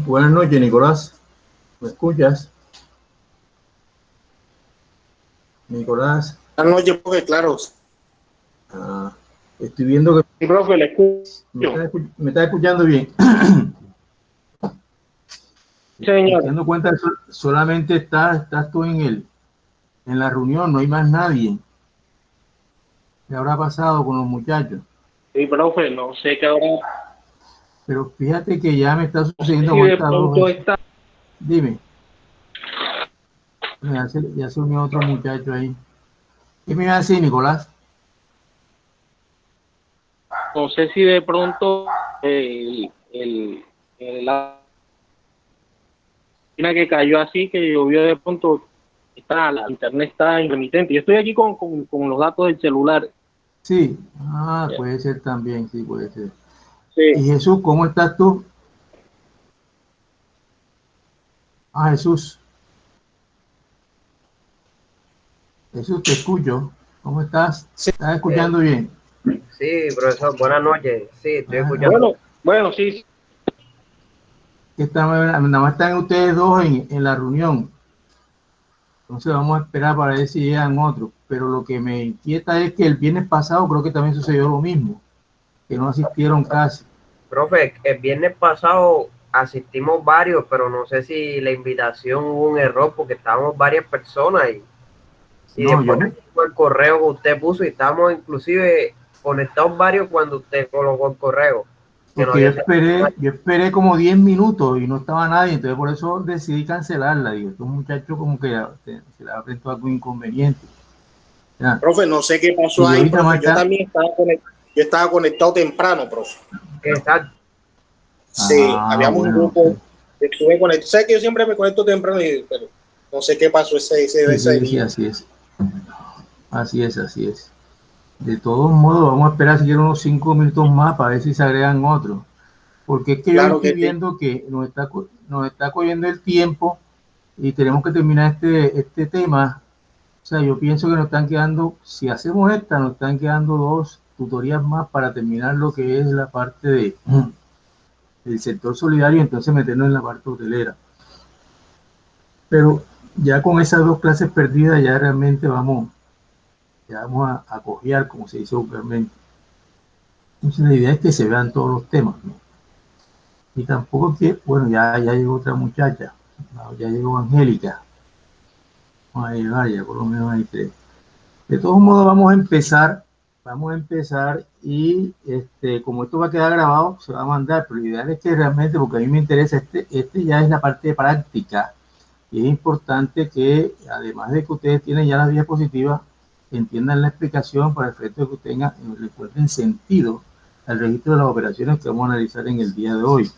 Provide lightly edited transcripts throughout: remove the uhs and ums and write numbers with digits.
Buenas noches, Nicolás. ¿Me escuchas? Nicolás. Buenas noches, profe, claro. Ah, estoy viendo que Sí, profe, le escucho. me está escuchando bien. Me estoy Señor. dando cuenta que solamente estás tú en la reunión, no hay más nadie. ¿Qué habrá pasado con los muchachos? Sí, profe, no sé qué ahora. Pero fíjate que ya me está No sé sucediendo si con de estas dos pronto veces. está. Dime, ya se unió otro muchacho ahí. ¿Qué me iba a decir, Nicolás? No sé si de pronto la máquina que cayó así, que llovió de pronto, la internet está intermitente. Yo estoy aquí con los datos del celular. Sí, puede ser también, sí, puede ser. Sí. Y Jesús, ¿cómo estás tú? Jesús, Jesús, te escucho. ¿Cómo estás? Sí. ¿Estás escuchando bien? Sí, profesor, buenas noches. Sí, estoy escuchando. Bueno, sí. Nada más están ustedes dos en la reunión. Entonces vamos a esperar para ver si llegan otros. Pero lo que me inquieta es que el viernes pasado creo que también sucedió lo mismo, que no asistieron casi. Profe, el viernes pasado asistimos varios, pero no sé si la invitación hubo un error porque estábamos varias personas y No, después el correo que usted puso y estábamos inclusive conectados varios cuando usted colocó el correo. Que no porque había yo esperé como 10 minutos y no estaba nadie, entonces por eso decidí cancelarla. Digo, estos muchachos como que se les ha presentado algún inconveniente. Ya. Profe, no sé qué pasó Y ahí, ahorita más profe. Yo está. también estaba conectado temprano, profe. Exacto. Sí, habíamos un Bueno, sí. grupo. Estuve conectado. Sé que yo siempre me conecto temprano, pero no sé qué pasó ese Sí, día. así es. Así es, así es. De todos modos, vamos a esperar si unos 5 minutos más para ver si se agregan otros. Porque es que yo Claro estoy que sí. viendo que nos está cogiendo el tiempo y tenemos que terminar este tema. O sea, yo pienso que nos están quedando, si hacemos esta, nos están quedando 2 tutorías más para terminar lo que es la parte del sector solidario y entonces meternos en la parte hotelera. Pero ya con esas 2 clases perdidas, ya vamos a cojear, como se dice vulgarmente. Entonces la idea es que se vean todos los temas, ¿no? Y tampoco que, bueno, ya llegó otra muchacha, no, ya llegó Angélica, vamos a llegar, ya por lo menos hay 3. De todos modos vamos a empezar y como esto va a quedar grabado, se va a mandar, pero lo ideal es que realmente, porque a mí me interesa, este ya es la parte de práctica, y es importante que, además de que ustedes tienen ya las diapositivas, entiendan la explicación para el efecto de que tengan, recuerden sentido al registro de las operaciones que vamos a analizar en el día de hoy.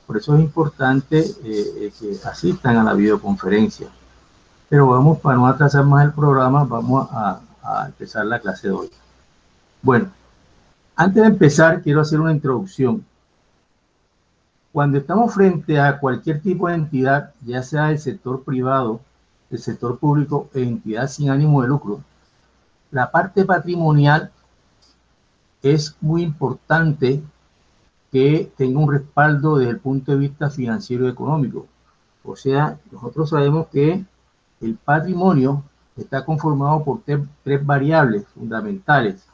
Por eso es importante que asistan a la videoconferencia. Pero vamos, para no atrasar más el programa, vamos a empezar la clase de hoy. Bueno, antes de empezar, quiero hacer una introducción. Cuando estamos frente a cualquier tipo de entidad, ya sea del sector privado, del sector público e entidad sin ánimo de lucro, la parte patrimonial es muy importante que tenga un respaldo desde el punto de vista financiero y económico. O sea, nosotros sabemos que el patrimonio está conformado por tres variables fundamentales.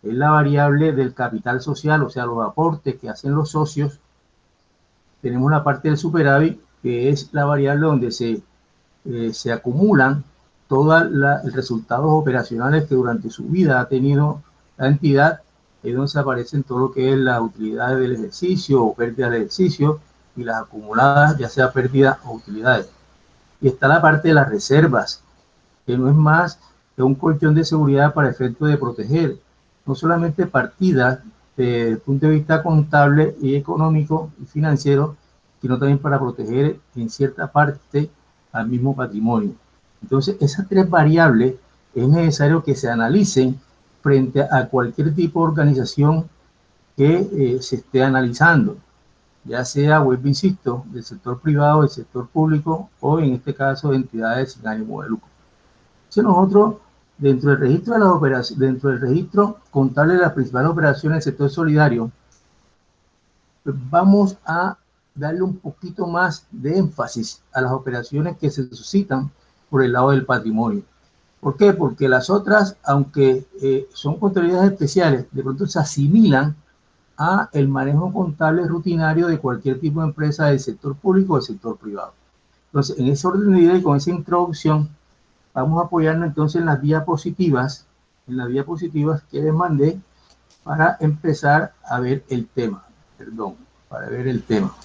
Es la variable del capital social, o sea, los aportes que hacen los socios. Tenemos la parte del superávit, que es la variable donde se acumulan todos los resultados operacionales que durante su vida ha tenido la entidad, es donde se aparecen todo lo que es las utilidades del ejercicio o pérdidas del ejercicio y las acumuladas, ya sea pérdidas o utilidades. Y está la parte de las reservas, que no es más que un colchón de seguridad para efecto de proteger no solamente partidas desde el punto de vista contable y económico y financiero, sino también para proteger en cierta parte al mismo patrimonio. Entonces, esas 3 variables es necesario que se analicen frente a cualquier tipo de organización que se esté analizando, ya sea, vuelvo insisto, del sector privado, del sector público o en este caso de entidades sin ánimo de lucro. Si nosotros, dentro del registro de las operaciones, dentro del registro contable de las principales operaciones del sector solidario, pues vamos a darle un poquito más de énfasis a las operaciones que se suscitan por el lado del patrimonio. ¿Por qué? Porque las otras, aunque son contabilidades especiales, de pronto se asimilan a el manejo contable rutinario de cualquier tipo de empresa del sector público o del sector privado. Entonces, en ese orden de idea y con esa introducción, vamos a apoyarnos entonces en las diapositivas que les mandé para empezar a ver el tema. Para ver el tema.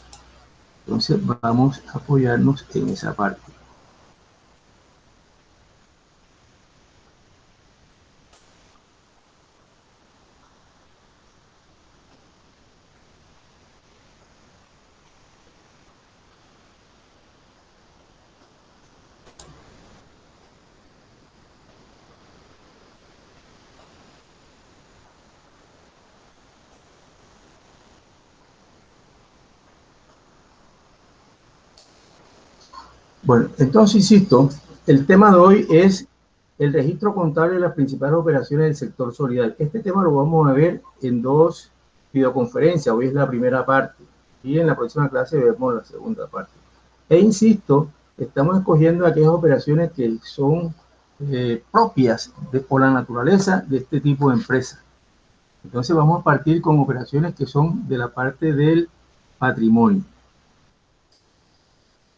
Entonces, vamos a apoyarnos en esa parte. Bueno, entonces, insisto, el tema de hoy es el registro contable de las principales operaciones del sector solidario. Este tema lo vamos a ver en 2 videoconferencias. Hoy es la primera parte y en la próxima clase vemos la segunda parte. E insisto, estamos escogiendo aquellas operaciones que son propias por la naturaleza de este tipo de empresas. Entonces vamos a partir con operaciones que son de la parte del patrimonio.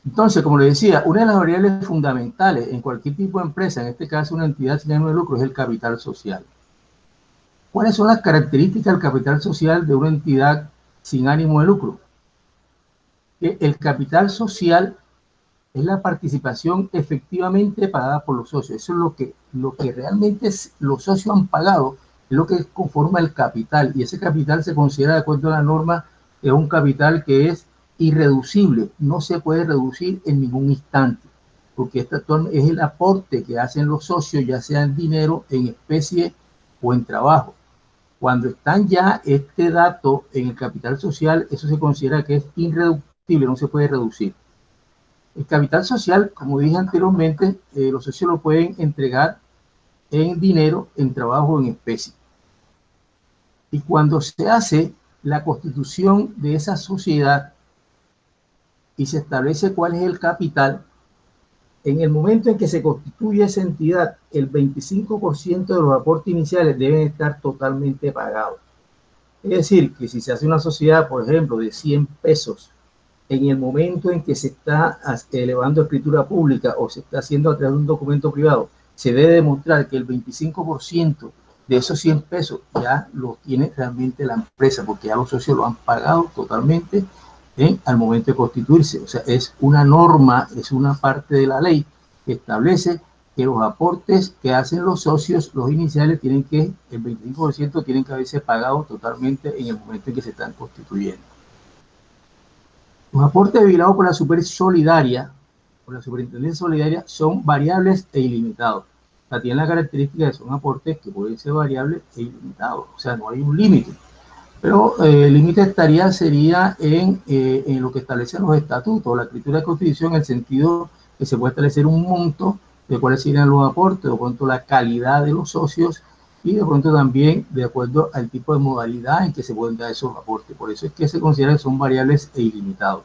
Entonces, como les decía, una de las variables fundamentales en cualquier tipo de empresa, en este caso una entidad sin ánimo de lucro, es el capital social. ¿Cuáles son las características del capital social de una entidad sin ánimo de lucro? El capital social es la participación efectivamente pagada por los socios. Eso es lo que realmente los socios han pagado, es lo que conforma el capital. Y ese capital se considera, de acuerdo a la norma, es un capital que es irreducible, no se puede reducir en ningún instante, porque este es el aporte que hacen los socios, ya sea en dinero, en especie o en trabajo. Cuando están ya este dato en el capital social, eso se considera que es irreductible, no se puede reducir. El capital social, como dije anteriormente, los socios lo pueden entregar en dinero, en trabajo o en especie. Y cuando se hace la constitución de esa sociedad y se establece cuál es el capital, en el momento en que se constituye esa entidad, el 25% de los aportes iniciales deben estar totalmente pagados. Es decir, que si se hace una sociedad, por ejemplo, de 100 pesos, en el momento en que se está elevando escritura pública o se está haciendo a través de un documento privado, se debe demostrar que el 25% de esos 100 pesos ya lo tiene realmente la empresa, porque ya los socios lo han pagado totalmente al momento de constituirse. O sea, es una norma, es una parte de la ley que establece que los aportes que hacen los socios, los iniciales, el 25% tienen que haberse pagado totalmente en el momento en que se están constituyendo. Los aportes vigilados por la Superintendencia Solidaria son variables e ilimitados. O sea, tienen la característica de que son aportes que pueden ser variables e ilimitados. O sea, no hay un límite. Pero el límite sería en lo que establecen los estatutos, la escritura de constitución, en el sentido que se puede establecer un monto de cuáles serían los aportes, de pronto la calidad de los socios y de pronto también de acuerdo al tipo de modalidad en que se pueden dar esos aportes. Por eso es que se considera que son variables e ilimitados.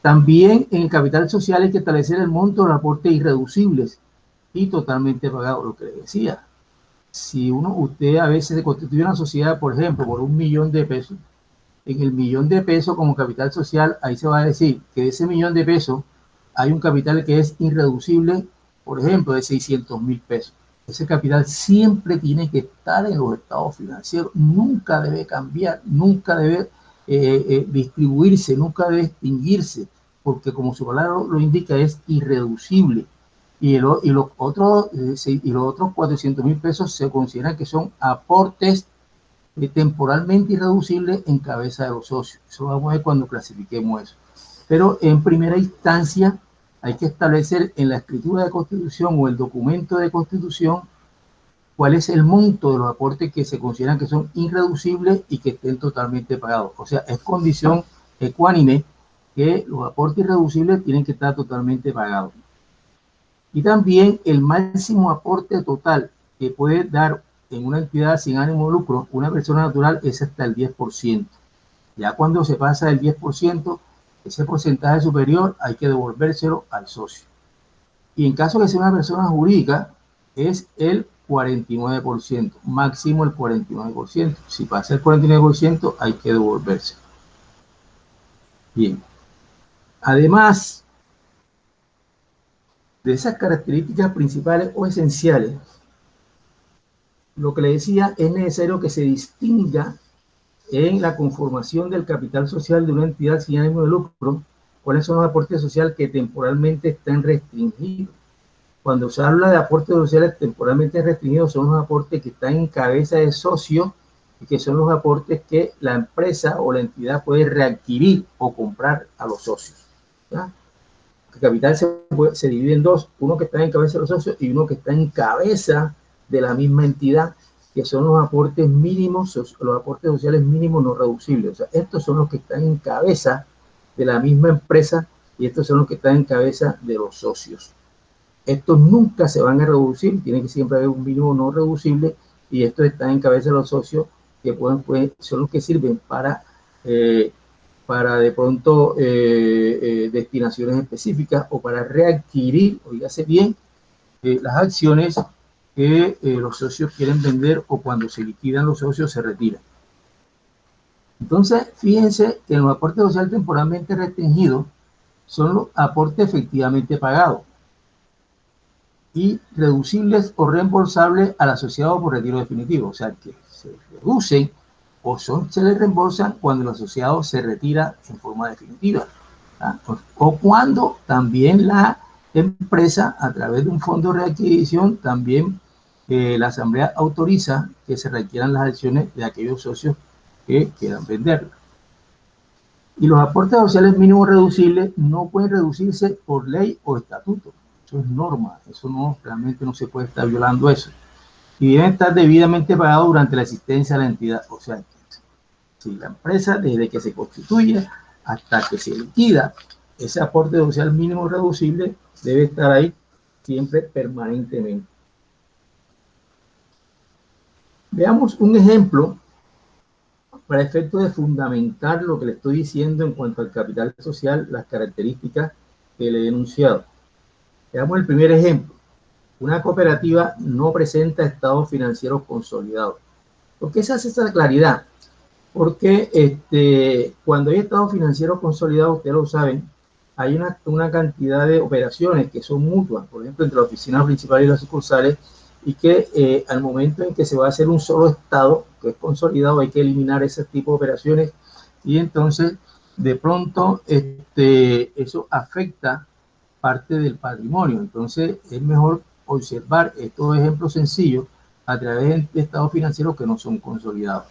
También en el capital social hay que establecer el monto de los aportes irreducibles y totalmente pagados, lo que les decía. Si usted a veces se constituye una sociedad, por ejemplo, por $1.000.000 de pesos, en el $1.000.000 de pesos como capital social, ahí se va a decir que de ese $1.000.000 de pesos hay un capital que es irreducible, por ejemplo, de 600.000 pesos. Ese capital siempre tiene que estar en los estados financieros, nunca debe cambiar, nunca debe distribuirse, nunca debe extinguirse, porque como su palabra lo indica, es irreducible. Y los otros 400.000 pesos se consideran que son aportes temporalmente irreducibles en cabeza de los socios. Eso vamos a ver cuando clasifiquemos eso. Pero en primera instancia hay que establecer en la escritura de constitución o el documento de constitución cuál es el monto de los aportes que se consideran que son irreducibles y que estén totalmente pagados. O sea, es condición ecuánime que los aportes irreducibles tienen que estar totalmente pagados. Y también el máximo aporte total que puede dar en una entidad sin ánimo de lucro una persona natural es hasta el 10%. Ya cuando se pasa del 10%, ese porcentaje superior hay que devolvérselo al socio. Y en caso de ser una persona jurídica, es el 49%, máximo el 49%. Si pasa el 49%, hay que devolverse. Bien. Además de esas características principales o esenciales, lo que le decía, es necesario que se distinga en la conformación del capital social de una entidad sin ánimo de lucro cuáles son los aportes sociales que temporalmente están restringidos. Cuando se habla de aportes sociales temporalmente restringidos, son los aportes que están en cabeza de socio y que son los aportes que la empresa o la entidad puede readquirir o comprar a los socios. ¿Ya? El capital se divide en dos, uno que está en cabeza de los socios y uno que está en cabeza de la misma entidad, que son los aportes mínimos, los aportes sociales mínimos no reducibles. O sea, estos son los que están en cabeza de la misma empresa y estos son los que están en cabeza de los socios. Estos nunca se van a reducir, tiene que siempre haber un mínimo no reducible y estos están en cabeza de los socios que son los que sirven para de pronto destinaciones específicas o para readquirir, oígase bien, las acciones que los socios quieren vender o cuando se liquidan los socios se retiran. Entonces, fíjense que los aportes sociales temporalmente restringidos son los aportes efectivamente pagados y reducibles o reembolsables al asociado por retiro definitivo, o sea, que se reducen o se les reembolsan cuando el asociado se retira en forma definitiva, ¿ah? O cuando también la empresa, a través de un fondo de readquisición, también la asamblea autoriza que se requieran las acciones de aquellos socios que quieran venderlas. Y los aportes sociales mínimos reducibles no pueden reducirse por ley o estatuto. Eso es norma, eso no, realmente no se puede estar violando eso. Y deben estar debidamente pagados durante la existencia de la entidad. O sea, si la empresa, desde que se constituye hasta que se liquida, ese aporte social mínimo reducible debe estar ahí siempre permanentemente. Veamos un ejemplo para efecto de fundamentar lo que le estoy diciendo en cuanto al capital social, las características que le he enunciado. Veamos el primer ejemplo. Una cooperativa no presenta estados financieros consolidados. ¿Por qué se hace esta claridad? Porque cuando hay estados financieros consolidados, ustedes lo saben, hay una cantidad de operaciones que son mutuas, por ejemplo, entre la oficina principal y las sucursales, y que al momento en que se va a hacer un solo estado, que es consolidado, hay que eliminar ese tipo de operaciones, y entonces, de pronto, eso afecta parte del patrimonio. Entonces, es mejor observar estos ejemplos sencillos a través de estados financieros que no son consolidados.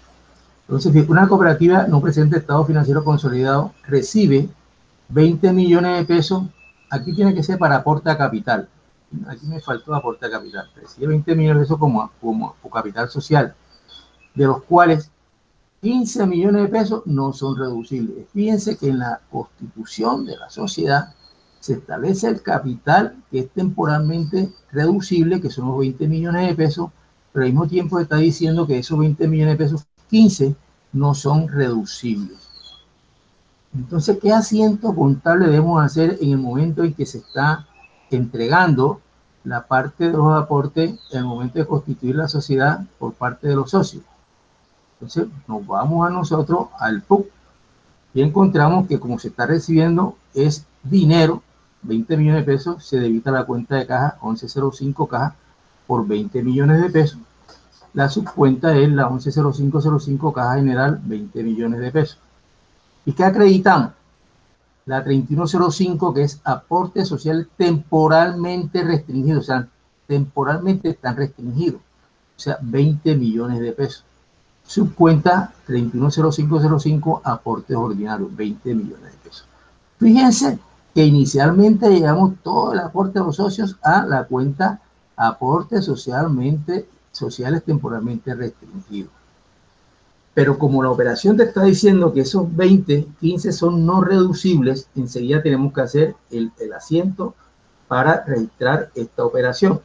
Entonces, una cooperativa no presenta estado financiero consolidado, recibe 20 millones de pesos, aquí tiene que ser para aporte a capital, aquí me faltó aporte a capital, recibe 20 millones de pesos como capital social, de los cuales 15 millones de pesos no son reducibles. Fíjense que en la constitución de la sociedad se establece el capital que es temporalmente reducible, que son los 20 millones de pesos, pero al mismo tiempo está diciendo que esos 20 millones de pesos, 15 no son reducibles. Entonces, ¿qué asiento contable debemos hacer en el momento en que se está entregando la parte de los aportes en el momento de constituir la sociedad por parte de los socios? Entonces, nos vamos a nosotros al PUC y encontramos que como se está recibiendo es dinero, 20 millones de pesos, se debita la cuenta de caja 1105 caja por 20 millones de pesos. La subcuenta es la 110505 caja general, 20 millones de pesos. ¿Y qué acreditamos? La 3105, que es aporte social temporalmente restringido, o sea, temporalmente están restringidos, o sea, 20 millones de pesos. Subcuenta 310505, aportes ordinarios, 20 millones de pesos. Fíjense que inicialmente llevamos todo el aporte de los socios a la cuenta aportes sociales temporalmente restringidos. Pero como la operación te está diciendo que esos 20, 15 son no reducibles, enseguida tenemos que hacer el asiento para registrar esta operación.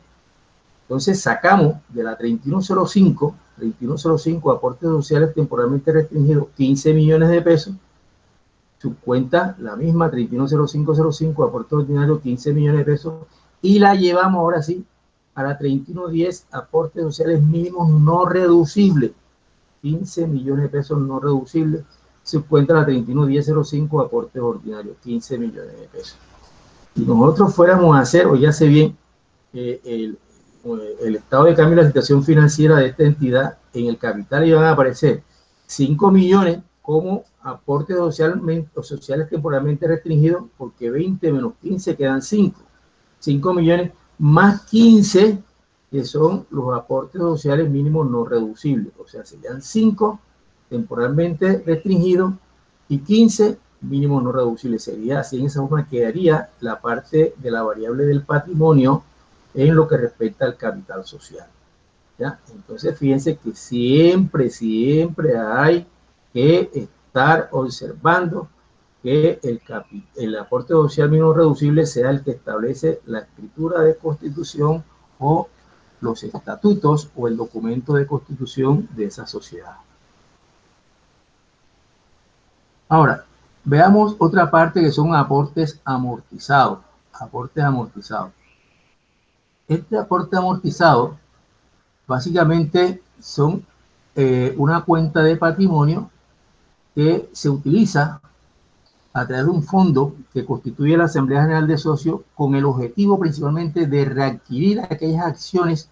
Entonces sacamos de la 3105 aportes sociales temporalmente restringidos, 15 millones de pesos. Su cuenta, la misma, 310505, aportes ordinarios, 15 millones de pesos. Y la llevamos ahora sí a la 3110, aportes sociales mínimos no reducibles, 15 millones de pesos no reducibles. Su cuenta, la 311005, aportes ordinarios, 15 millones de pesos. Si nosotros fuéramos a hacer, o ya sé bien, el estado de cambio y la situación financiera de esta entidad, en el capital iban a aparecer 5 millones como aportes sociales temporalmente restringidos, porque 20 menos 15 quedan 5. 5 millones más 15, que son los aportes sociales mínimos no reducibles. O sea, serían 5 temporalmente restringidos y 15 mínimos no reducibles. Sería así, en esa forma quedaría la parte de la variable del patrimonio en lo que respecta al capital social. ¿Ya? Entonces, fíjense que siempre hay que estar observando que el aporte social mínimo reducible sea el que establece la escritura de constitución o los estatutos o el documento de constitución de esa sociedad. Ahora, veamos otra parte que son aportes amortizados. Aportes amortizados. Este aporte amortizado básicamente son una cuenta de patrimonio que se utiliza a través de un fondo que constituye la Asamblea General de Socios con el objetivo principalmente de readquirir aquellas acciones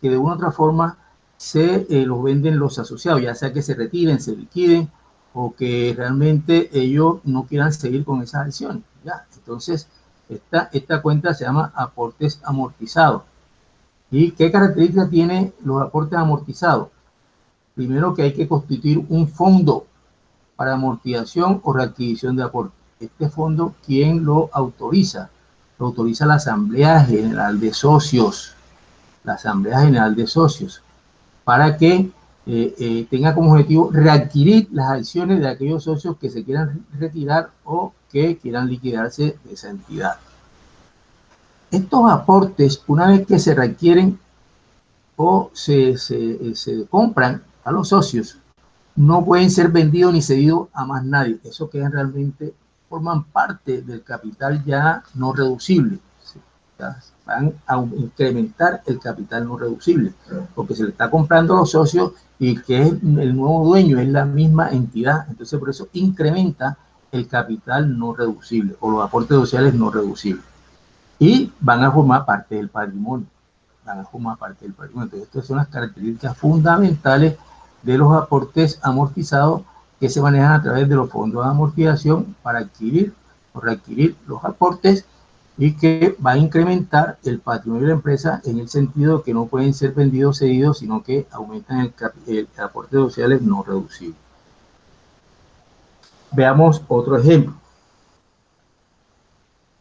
que de una u otra forma se los venden los asociados, ya sea que se retiren, se liquiden o que realmente ellos no quieran seguir con esas acciones. ¿Ya? Entonces, esta cuenta se llama aportes amortizados. ¿Y qué características tienen los aportes amortizados? Primero, que hay que constituir un fondo para amortización o readquisición de aportes. Este fondo, ¿quién lo autoriza? Lo autoriza la Asamblea General de Socios. La Asamblea General de Socios, para que tenga como objetivo readquirir las acciones de aquellos socios que se quieran retirar o que quieran liquidarse de esa entidad. Estos aportes, una vez que se requieren o se compran a los socios, no pueden ser vendidos ni cedidos a más nadie. Eso quedan realmente, forman parte del capital ya no reducible. Van a incrementar el capital no reducible, porque se le está comprando a los socios y que es el nuevo dueño, es la misma entidad. Entonces, por eso incrementa el capital no reducible o los aportes sociales no reducibles. Y van a formar parte del patrimonio. Entonces, estas son las características fundamentales de los aportes amortizados que se manejan a través de los fondos de amortización para adquirir o readquirir los aportes y que va a incrementar el patrimonio de la empresa en el sentido de que no pueden ser vendidos o cedidos, sino que aumentan el aporte sociales no reducibles. Veamos otro ejemplo.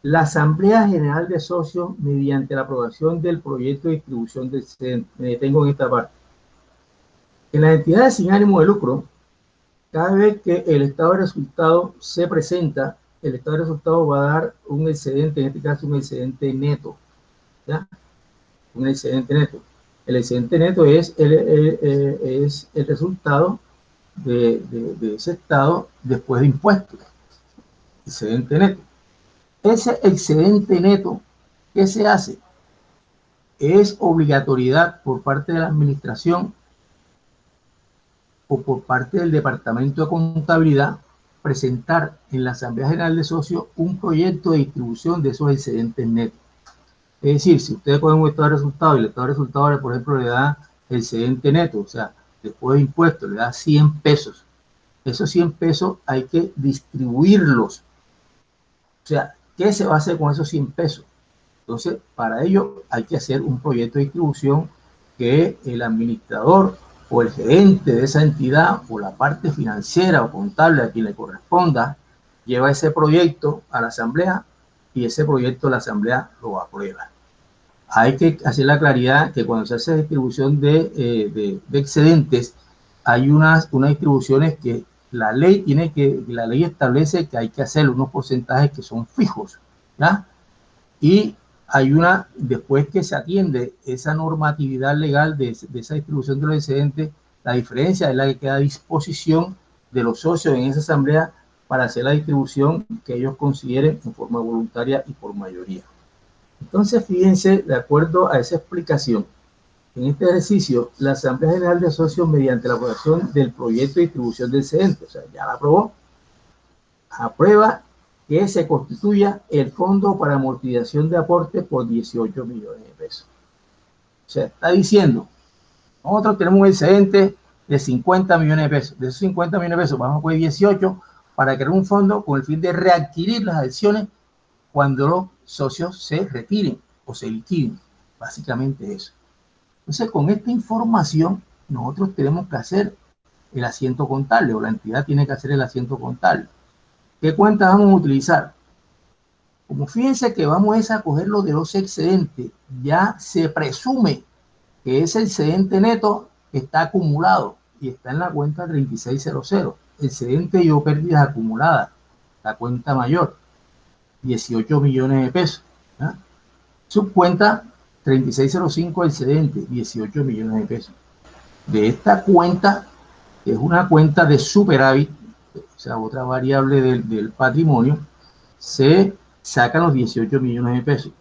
La Asamblea General de Socios, mediante la aprobación del proyecto de distribución del excedente, me detengo en esta parte. En las entidades sin ánimo de lucro, cada vez que el estado de resultado se presenta, el estado de resultado va a dar un excedente, en este caso un excedente neto. ¿Ya? Un excedente neto. El excedente neto es el resultado de ese estado después de impuestos. Excedente neto. Ese excedente neto, ¿qué se hace? Es obligatoriedad por parte de la administración o por parte del Departamento de Contabilidad presentar en la Asamblea General de Socios un proyecto de distribución de esos excedentes netos. Es decir, si ustedes ponen un estado de resultado y el estado de resultado, por ejemplo, le da el excedente neto, o sea, después de impuestos, le da 100 pesos. Esos 100 pesos hay que distribuirlos. O sea, ¿qué se va a hacer con esos 100 pesos? Entonces, para ello hay que hacer un proyecto de distribución que el administrador o el gerente de esa entidad o la parte financiera o contable a quien le corresponda lleva ese proyecto a la asamblea y ese proyecto la asamblea lo aprueba. Hay que hacer la claridad que cuando se hace distribución de excedentes hay unas distribuciones que la ley establece que hay que hacer unos porcentajes que son fijos, ¿ya? Y hay una, después que se atiende esa normatividad legal de esa distribución de los excedentes, la diferencia es la que queda a disposición de los socios en esa asamblea para hacer la distribución que ellos consideren en forma voluntaria y por mayoría. Entonces, fíjense, de acuerdo a esa explicación, en este ejercicio, la Asamblea General de Socios, mediante la aprobación del proyecto de distribución del excedente, o sea, ya la aprobó, aprueba que se constituya el fondo para amortización de aportes por 18 millones de pesos. O sea, está diciendo, nosotros tenemos un excedente de 50 millones de pesos. De esos 50 millones de pesos vamos a poner 18 para crear un fondo con el fin de readquirir las acciones cuando los socios se retiren o se liquiden. Básicamente eso. Entonces, con esta información, nosotros tenemos que hacer el asiento contable, o la entidad tiene que hacer el asiento contable. ¿Qué cuentas vamos a utilizar? Como fíjense que vamos a coger lo de los excedentes, ya se presume que ese excedente neto está acumulado y está en la cuenta 3600. Excedente o pérdidas acumuladas, la cuenta mayor, 18 millones de pesos. ¿Ya? Subcuenta 3605 excedente, 18 millones de pesos. De esta cuenta, que es una cuenta de superávit, o sea, otra variable del patrimonio, se sacan los 18 millones de pesos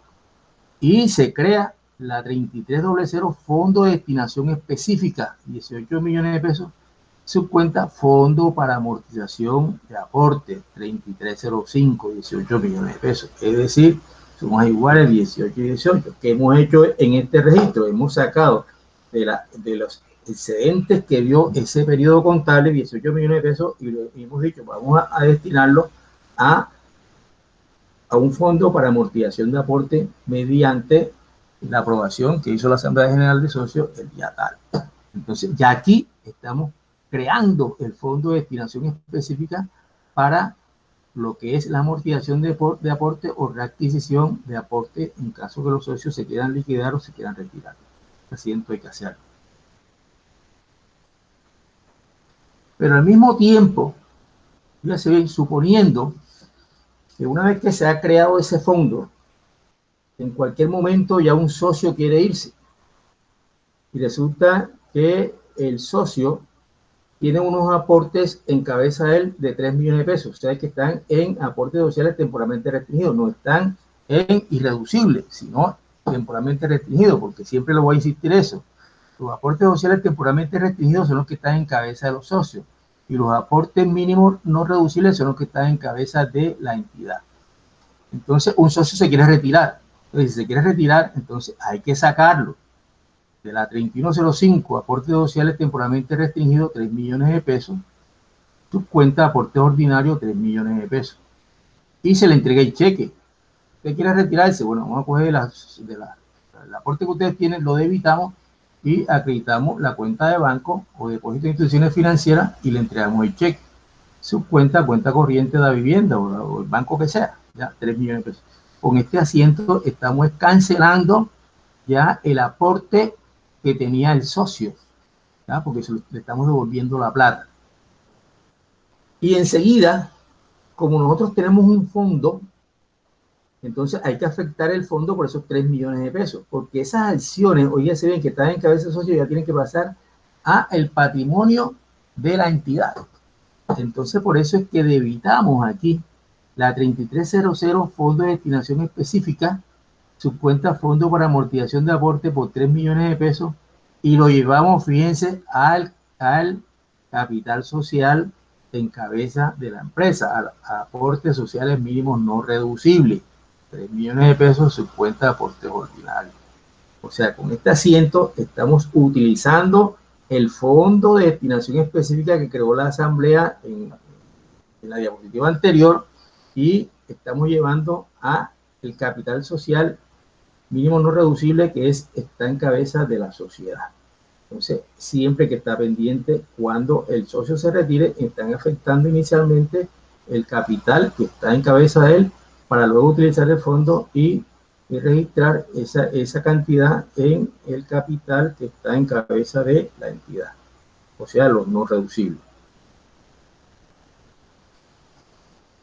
y se crea la 3300 fondo de destinación específica, 18 millones de pesos, subcuenta fondo para amortización de aporte, 3305, 18 millones de pesos. Es decir, somos iguales 18 y 18. ¿Qué hemos hecho en este registro? Hemos sacado de los excedentes que dio ese periodo contable, 18 millones de pesos, y hemos dicho, vamos a destinarlo a un fondo para amortización de aporte mediante la aprobación que hizo la Asamblea General de Socios el día tal. Entonces, ya aquí estamos creando el fondo de destinación específica para lo que es la amortización de aporte o readquisición de aporte en caso que los socios se quieran liquidar o se quieran retirar. Asiento hay que hacerlo. Pero al mismo tiempo, fíjense bien, suponiendo que una vez que se ha creado ese fondo, en cualquier momento ya un socio quiere irse y resulta que el socio tiene unos aportes en cabeza de él de 3 millones de pesos, o sea que están en aportes sociales temporalmente restringidos, no están en irreducibles, sino temporalmente restringidos, porque siempre le voy a insistir eso. Los aportes sociales temporalmente restringidos son los que están en cabeza de los socios y los aportes mínimos no reducibles son los que están en cabeza de la entidad. Entonces, un socio se quiere retirar. Entonces, si se quiere retirar, entonces hay que sacarlo de la 3105, aportes sociales temporalmente restringidos, 3 millones de pesos, su cuenta de aportes ordinarios, 3 millones de pesos. Y se le entrega el cheque. ¿Usted quiere retirarse? Bueno, vamos a coger el aporte que ustedes tienen, lo debitamos y acreditamos la cuenta de banco o depósito de instituciones financieras y le entregamos el cheque. Su cuenta corriente de la vivienda o el banco que sea, ya 3 millones de pesos. Con este asiento estamos cancelando ya el aporte que tenía el socio, ¿ya? Porque le estamos devolviendo la plata. Y enseguida, como nosotros tenemos un fondo, entonces hay que afectar el fondo por esos 3 millones de pesos, porque esas acciones, hoy ya se ven que están en cabeza de socio, ya tienen que pasar a el patrimonio de la entidad. Entonces, por eso es que debitamos aquí la 3300 fondo de destinación específica, su cuenta fondo para amortización de aporte por 3 millones de pesos y lo llevamos, fíjense, al capital social en cabeza de la empresa, a aportes sociales mínimos no reducibles, 3 millones de pesos, su cuenta de aportes ordinarios. O sea, con este asiento estamos utilizando el fondo de destinación específica que creó la Asamblea en la diapositiva anterior y estamos llevando a el capital social mínimo no reducible que está en cabeza de la sociedad. Entonces, siempre que está pendiente, cuando el socio se retire, están afectando inicialmente el capital que está en cabeza de él para luego utilizar el fondo y registrar esa cantidad en el capital que está en cabeza de la entidad, o sea, los no reducibles.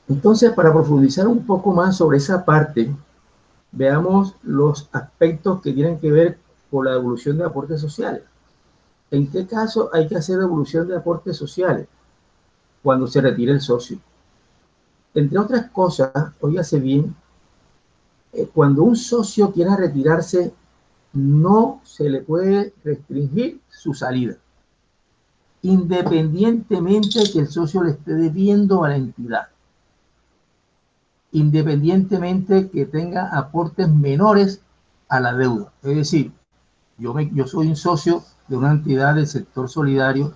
Entonces, para profundizar un poco más sobre esa parte veamos los aspectos que tienen que ver con la devolución de aportes sociales. ¿En qué caso hay que hacer devolución de aportes sociales? Cuando se retire el socio. Entre otras cosas, óigase bien, cuando un socio quiera retirarse, no se le puede restringir su salida, independientemente que el socio le esté debiendo a la entidad, independientemente que tenga aportes menores a la deuda. Es decir, yo soy un socio de una entidad del sector solidario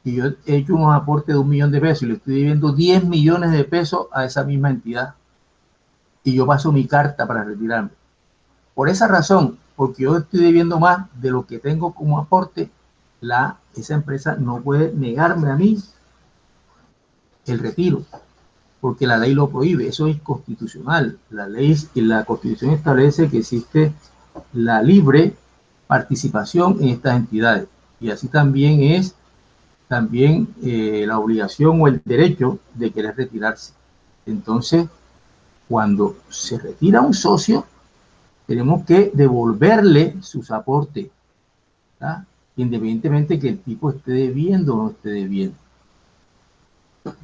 y yo he hecho unos aportes de 1 millón de pesos y le estoy debiendo 10 millones de pesos a esa misma entidad y yo paso mi carta para retirarme. Por esa razón, porque yo estoy debiendo más de lo que tengo como aporte, esa empresa no puede negarme a mí el retiro, porque la ley lo prohíbe. Eso es constitucional. La Constitución establece que existe la libre participación en estas entidades y así también es la obligación o el derecho de querer retirarse. Entonces, cuando se retira un socio, tenemos que devolverle sus aportes, ¿tá? Independientemente que el tipo esté debiendo o no esté debiendo.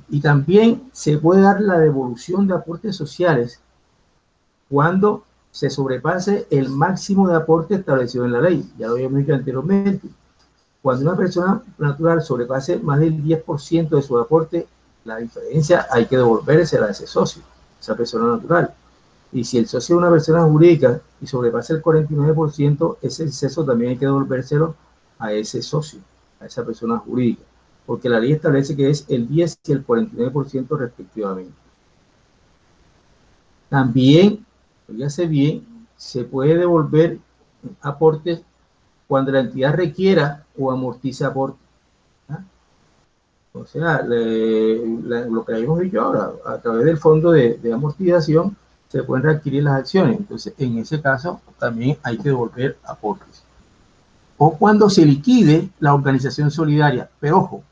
Y también se puede dar la devolución de aportes sociales cuando se sobrepase el máximo de aporte establecido en la ley. Ya lo habíamos dicho anteriormente. Cuando una persona natural sobrepase más del 10% de su aporte, la diferencia hay que devolvérsela a ese socio, esa persona natural. Y si el socio es una persona jurídica y sobrepasa el 49%, ese exceso también hay que devolvérselo a ese socio, a esa persona jurídica, porque la ley establece que es el 10 y el 49% respectivamente. También, fíjese bien, se puede devolver aportes cuando la entidad requiera o amortice aportes. O sea, lo que habíamos dicho ahora, a través del fondo de amortización, se pueden readquirir las acciones. Entonces, en ese caso, también hay que devolver aportes. O cuando se liquide la organización solidaria. Pero ojo,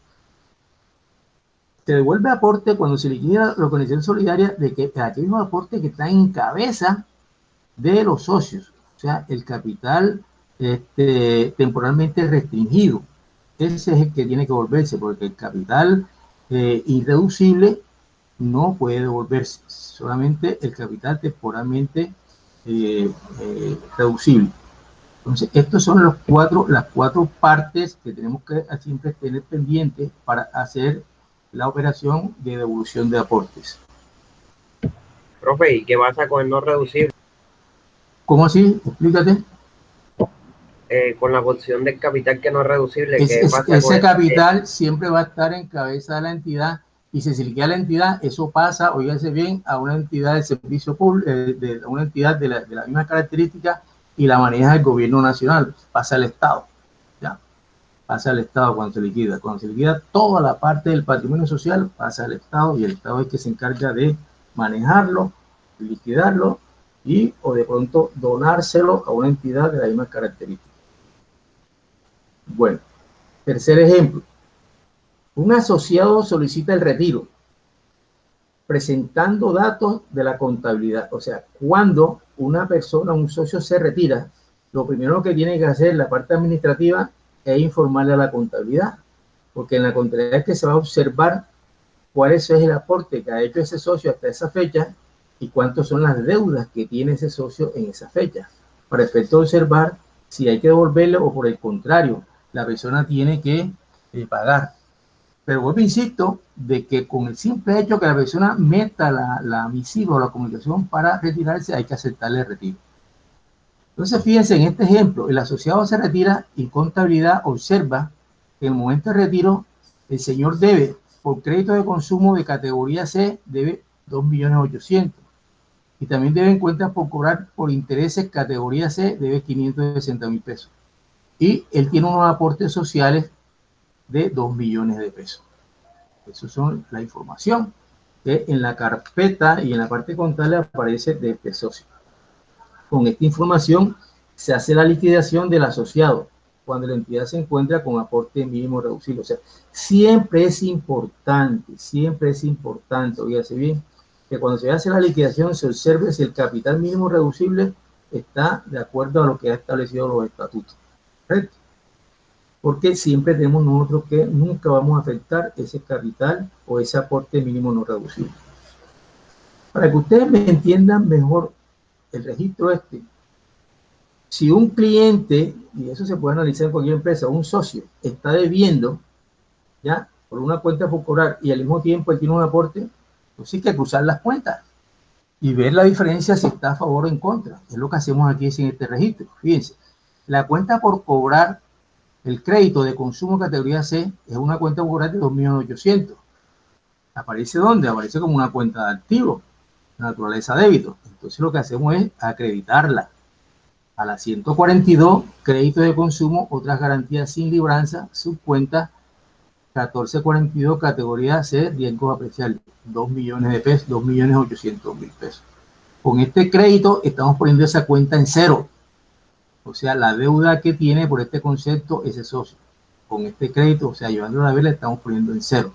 se devuelve aporte cuando se liquida la organización solidaria de aquellos aportes que están en cabeza de los socios. O sea, el capital temporalmente restringido. Ese es el que tiene que volverse, porque el capital irreducible no puede devolverse, solamente el capital temporalmente reducible. Entonces, estos son las cuatro partes que tenemos que siempre tener pendientes para hacer la operación de devolución de aportes. Profe, ¿y qué pasa con el no reducible? ¿Cómo así? Explícate. Con la posición del capital que no es reducible. Ese capital siempre va a estar en cabeza de la entidad y si se liquida la entidad, eso pasa, oígase bien, a una entidad de servicio público, de una entidad de la misma característica y la maneja el gobierno nacional, pasa al Estado, ¿ya? Pasa al Estado cuando se liquida. Cuando se liquida toda la parte del patrimonio social, pasa al Estado y el Estado es que se encarga de manejarlo, liquidarlo o de pronto donárselo a una entidad de la misma característica. Bueno, tercer ejemplo. Un asociado solicita el retiro presentando datos de la contabilidad. O sea, cuando una persona, un socio se retira, lo primero que tiene que hacer la parte administrativa es informarle a la contabilidad, porque en la contabilidad es que se va a observar cuál es el aporte que ha hecho ese socio hasta esa fecha y cuántas son las deudas que tiene ese socio en esa fecha, para efecto de observar si hay que devolverle o por el contrario, la persona tiene que pagar. Pero vuelvo, insisto, de que con el simple hecho que la persona meta la misiva o la comunicación para retirarse, hay que aceptarle el retiro. Entonces, fíjense, en este ejemplo, el asociado se retira y contabilidad observa que en el momento de retiro, el señor debe, por crédito de consumo de categoría C, debe 2.800.000. Y también debe en cuentas por cobrar por intereses categoría C, debe 560.000 pesos. Y él tiene unos aportes sociales de 2 millones de pesos. Eso son la información que en la carpeta y en la parte contable aparece de este socio. Con esta información se hace la liquidación del asociado cuando la entidad se encuentra con aporte mínimo reducido. O sea, siempre es importante, oígase bien, que cuando se hace la liquidación se observe si el capital mínimo reducible está de acuerdo a lo que ha establecido los estatutos. ¿Correcto? Porque siempre tenemos nosotros que nunca vamos a afectar ese capital o ese aporte mínimo no reducible. Para que ustedes me entiendan mejor el registro si un cliente, y eso se puede analizar en cualquier empresa, un socio está debiendo, ya, por una cuenta por cobrar y al mismo tiempo él tiene un aporte, pues hay que cruzar las cuentas y ver la diferencia si está a favor o en contra. Es lo que hacemos aquí en este registro. Fíjense, la cuenta por cobrar, el crédito de consumo categoría C, es una cuenta por cobrar de 2.800.000. ¿Aparece dónde? Aparece como una cuenta de activo, de naturaleza débito. Entonces lo que hacemos es acreditarla a la 142, crédito de consumo, otras garantías sin libranza, subcuenta 1442, categoría C, riesgos apreciables, 2 millones de pesos, 2.800.000 pesos. Con este crédito estamos poniendo esa cuenta en cero, o sea, la deuda que tiene por este concepto ese socio. Con este crédito, o sea, llevándolo a ver, la estamos poniendo en cero.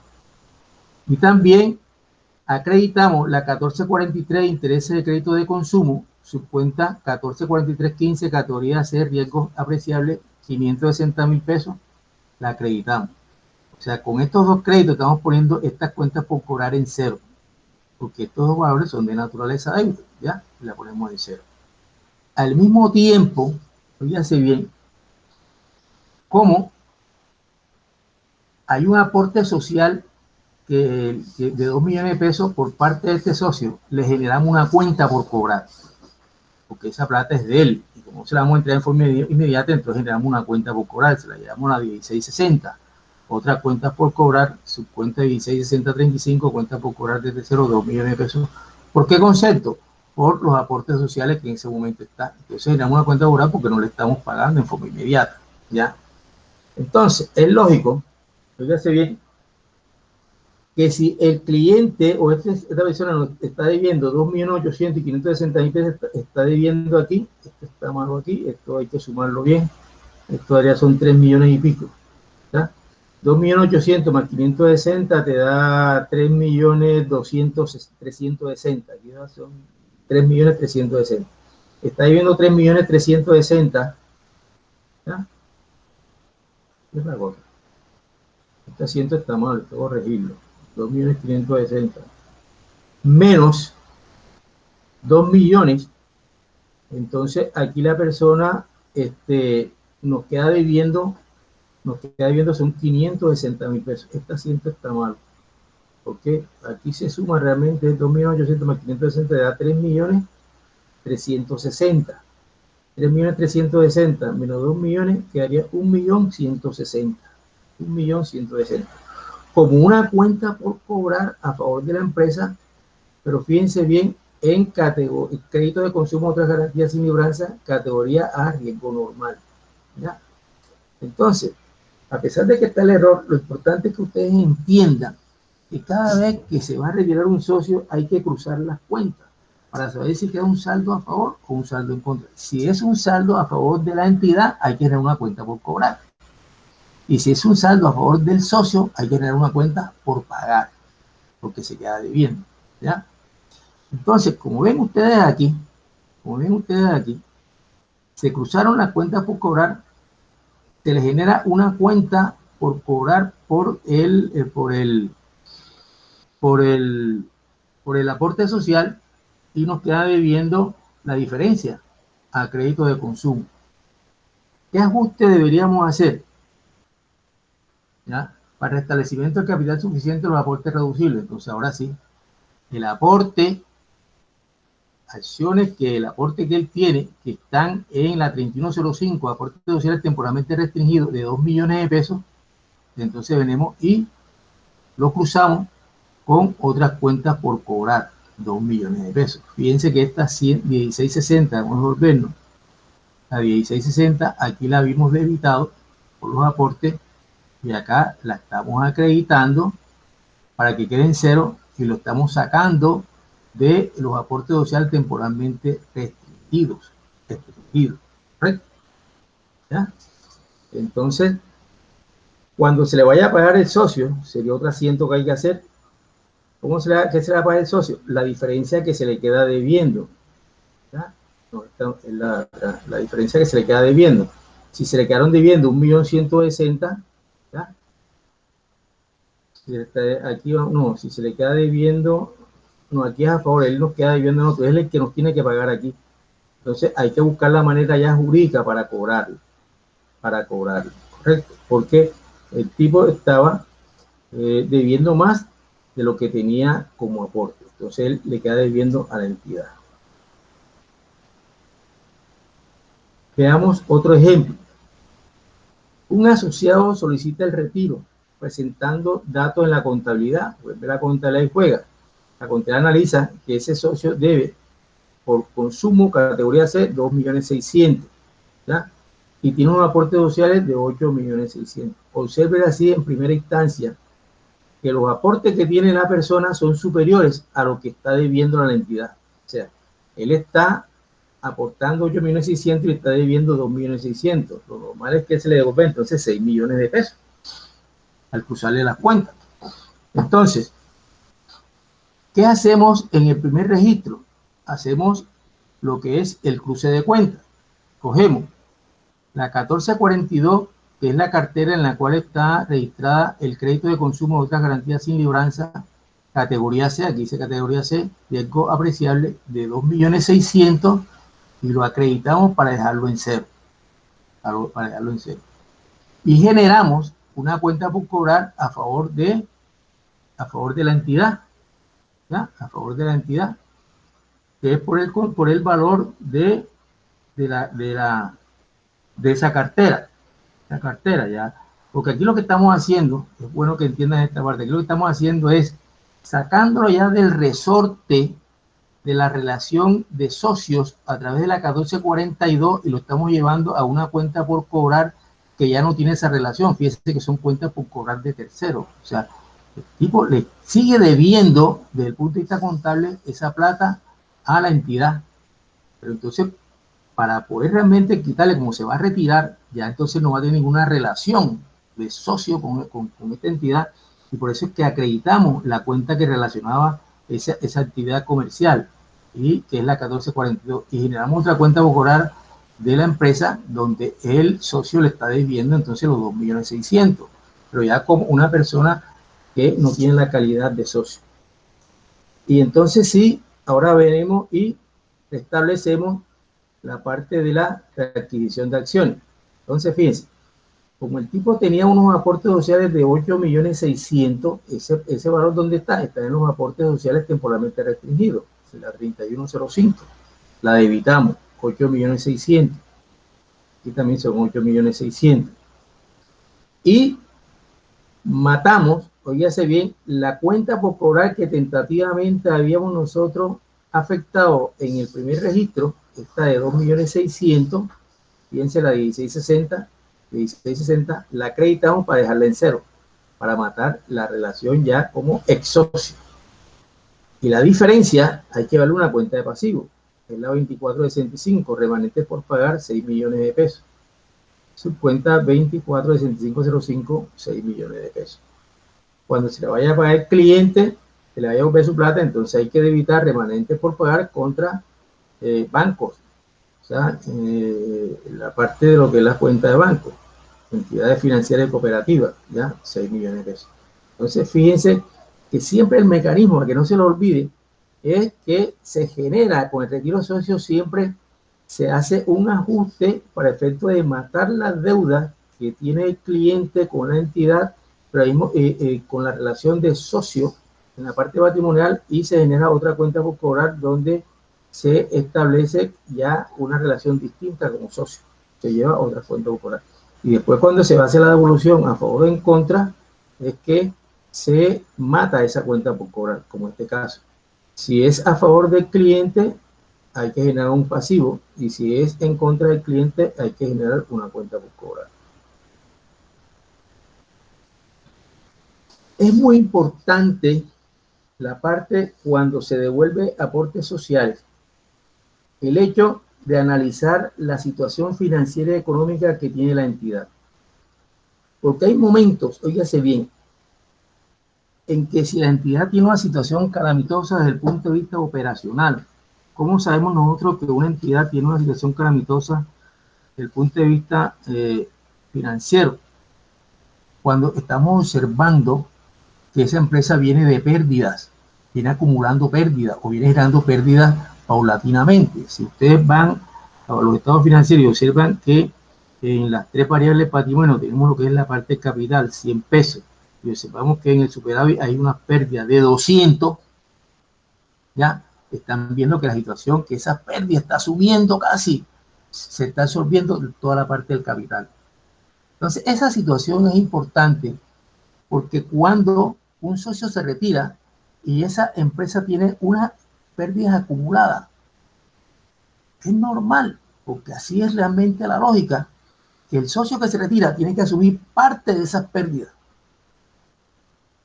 Y también acreditamos la 1443, intereses de crédito de consumo, subcuenta 144315, categoría C, riesgos apreciables, 560.000 pesos, la acreditamos. O sea, con estos dos créditos estamos poniendo estas cuentas por cobrar en cero, porque estos dos valores son de naturaleza débito, ¿ya? La ponemos en cero. Al mismo tiempo, fíjense bien, cómo hay un aporte social de 2 millones de pesos por parte de este socio, le generamos una cuenta por cobrar, porque esa plata es de él, y como se la vamos a entregar en forma inmediata, entonces generamos una cuenta por cobrar, se la llevamos a 1660. Otra cuenta por cobrar, subcuenta de 166035, cuenta por cobrar desde cero, 2 millones de pesos. ¿Por qué concepto? Por los aportes sociales que en ese momento está. Entonces generamos una cuenta por cobrar porque no le estamos pagando en forma inmediata, ¿ya? Entonces, es lógico, fíjese bien, que si el cliente o esta persona nos está debiendo 2.800.000 y 560.000 pesos, está debiendo aquí, esto está malo aquí, esto hay que sumarlo bien, esto todavía son 3 millones y pico, ¿ya? 2.800.000 más 560 te da 3.200.360, aquí son 3.360. Está debiendo 3.360, ¿ya? ¿Qué es la cosa? Este asiento está mal, tengo que corregirlo. 2.560 menos 2 millones, entonces aquí la persona nos queda debiendo son 560.000 pesos. Este asiento está mal, porque aquí se suma realmente 2.800.000 más 560 da 3.360. 3.360 menos 2 millones quedaría 1.160.000. 1.160.000 como una cuenta por cobrar a favor de la empresa, pero fíjense bien, en categoría crédito de consumo, otras garantías sin libranza, categoría A, riesgo normal, ¿ya? Entonces, a pesar de que está el error, lo importante es que ustedes entiendan que cada vez que se va a retirar un socio hay que cruzar las cuentas para saber si queda un saldo a favor o un saldo en contra. Si es un saldo a favor de la entidad, hay que tener una cuenta por cobrar. Y si es un saldo a favor del socio, hay que tener una cuenta por pagar, porque se queda debiendo, ¿ya? Entonces, como ven ustedes aquí, se cruzaron las cuentas por cobrar, se le genera una cuenta por cobrar por el aporte social y nos queda debiendo la diferencia a crédito de consumo. ¿Qué ajuste deberíamos hacer? ¿Ya? Para el restablecimiento del capital suficiente, los aportes reducibles. Entonces, ahora sí, el aporte, acciones que el aporte que él tiene, que están en la 3105, aportes sociales temporalmente restringidos de 2 millones de pesos, entonces venimos y lo cruzamos con otras cuentas por cobrar, 2 millones de pesos. Fíjense que esta 1660, vamos a volvernos, la 1660, aquí la vimos debitado por los aportes y acá la estamos acreditando para que queden cero y lo estamos sacando de los aportes sociales temporalmente restringidos. ¿Correcto? ¿Ya? Entonces, cuando se le vaya a pagar el socio, sería otro asiento que hay que hacer, ¿Qué se le va a pagar el socio? La diferencia que se le queda debiendo. ¿Ya? No, esta es la diferencia que se le queda debiendo. Si se le quedaron debiendo 1.160.000, ¿ya? Aquí no, si se le queda debiendo, no, aquí es a favor, él nos queda debiendo a nosotros, es el que nos tiene que pagar aquí. Entonces hay que buscar la manera ya jurídica para cobrarlo, ¿correcto? Porque el tipo estaba debiendo más de lo que tenía como aporte. Entonces él le queda debiendo a la entidad. Veamos otro ejemplo. Un asociado solicita el retiro presentando datos en la contabilidad. Vuelve la contabilidad y juega. La contabilidad analiza que ese socio debe por consumo categoría C 2.600.000, ¿ya? Y tiene unos aportes sociales de 8.600.000. Observe así en primera instancia que los aportes que tiene la persona son superiores a lo que está debiendo a la entidad. O sea, él está aportando 8.600.000 y le está debiendo 2.600.000. Lo normal es que se le devuelva entonces 6 millones de pesos al cruzarle las cuentas. Entonces, ¿qué hacemos en el primer registro? Hacemos lo que es el cruce de cuentas. Cogemos la 1442, que es la cartera en la cual está registrada el crédito de consumo de otras garantías sin libranza, categoría C, aquí dice categoría C, riesgo apreciable de 2.600.000 y lo acreditamos para dejarlo en cero. Y generamos una cuenta por cobrar a favor de la entidad, ¿ya? A favor de la entidad, que es por el valor de esa cartera. La cartera, ya. Porque aquí lo que estamos haciendo, es bueno que entiendan esta parte, aquí lo que estamos haciendo es sacándolo ya del resorte de la relación de socios a través de la 1442 y lo estamos llevando a una cuenta por cobrar que ya no tiene esa relación. Fíjense que son cuentas por cobrar de terceros. O sea, el tipo le sigue debiendo desde el punto de vista contable esa plata a la entidad. Pero entonces, para poder realmente quitarle, como se va a retirar, ya entonces no va a tener ninguna relación de socio con esta entidad, y por eso es que acreditamos la cuenta que relacionaba esa actividad comercial, y que es la 1442, y generamos otra cuenta por cobrar de la empresa donde el socio le está debiendo entonces los 2.600.000, pero ya como una persona que no tiene la calidad de socio. Y entonces sí, ahora veremos y establecemos la parte de la adquisición de acciones. Entonces, fíjense, como el tipo tenía unos aportes sociales de 8.600.000, ese valor ¿dónde está? Está en los aportes sociales temporalmente restringidos, la 3105. La debitamos, 8.600.000. Aquí también son 8.600.000. Y matamos, oígase bien, la cuenta por cobrar que tentativamente habíamos nosotros afectado en el primer registro, esta de 2.600.000, fíjense la 1660, la acreditamos para dejarla en cero, para matar la relación ya como ex socio. Y la diferencia hay que darle una cuenta de pasivo, que es la 2465, remanente por pagar 6 millones de pesos. Su cuenta 246505, 6 millones de pesos. Cuando se le vaya a pagar el cliente, se le vaya a volver su plata, entonces hay que debitar remanente por pagar contra bancos. O sea, la parte de lo que es la cuenta de banco, entidades financieras y cooperativas, ya 6 millones de pesos. Entonces, fíjense que siempre el mecanismo, para que no se lo olvide, es que se genera con el retiro socio, siempre se hace un ajuste para efecto de matar las deudas que tiene el cliente con la entidad, pero mismo con la relación de socio en la parte patrimonial, y se genera otra cuenta por cobrar donde se establece ya una relación distinta como socio, se lleva otra cuenta por cobrar. Y después, cuando se va a hacer la devolución a favor o en contra, es que se mata esa cuenta por cobrar, como en este caso. Si es a favor del cliente, hay que generar un pasivo, y si es en contra del cliente, hay que generar una cuenta por cobrar. Es muy importante la parte cuando se devuelve aportes sociales, el hecho de analizar la situación financiera y económica que tiene la entidad. Porque hay momentos, óigase bien, en que si la entidad tiene una situación calamitosa desde el punto de vista operacional, ¿cómo sabemos nosotros que una entidad tiene una situación calamitosa desde el punto de vista financiero? Cuando estamos observando que esa empresa viene de pérdidas, viene acumulando pérdidas o viene generando pérdidas paulatinamente. Si ustedes van a los estados financieros y observan que en las tres variables de patrimonio tenemos lo que es la parte de capital, 100 pesos, y observamos que en el superávit hay una pérdida de 200, ya están viendo que la situación, que esa pérdida está subiendo casi, se está absorbiendo toda la parte del capital. Entonces, esa situación es importante porque cuando un socio se retira y esa empresa tiene unas pérdidas acumuladas, es normal, porque así es realmente la lógica, que el socio que se retira tiene que asumir parte de esas pérdidas,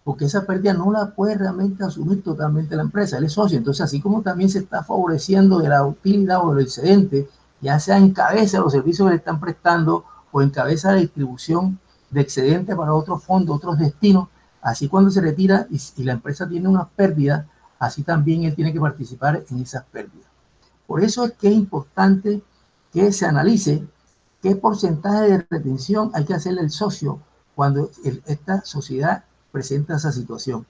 porque esa pérdida no la puede realmente asumir totalmente la empresa, él es socio. Entonces, así como también se está favoreciendo de la utilidad o del excedente, ya sea en cabeza de los servicios que le están prestando o en cabeza de la distribución de excedente para otros fondos, otros destinos, así cuando se retira y la empresa tiene una pérdida, así también él tiene que participar en esas pérdidas. Por eso es que es importante que se analice qué porcentaje de retención hay que hacerle al socio cuando esta sociedad presenta esa situación,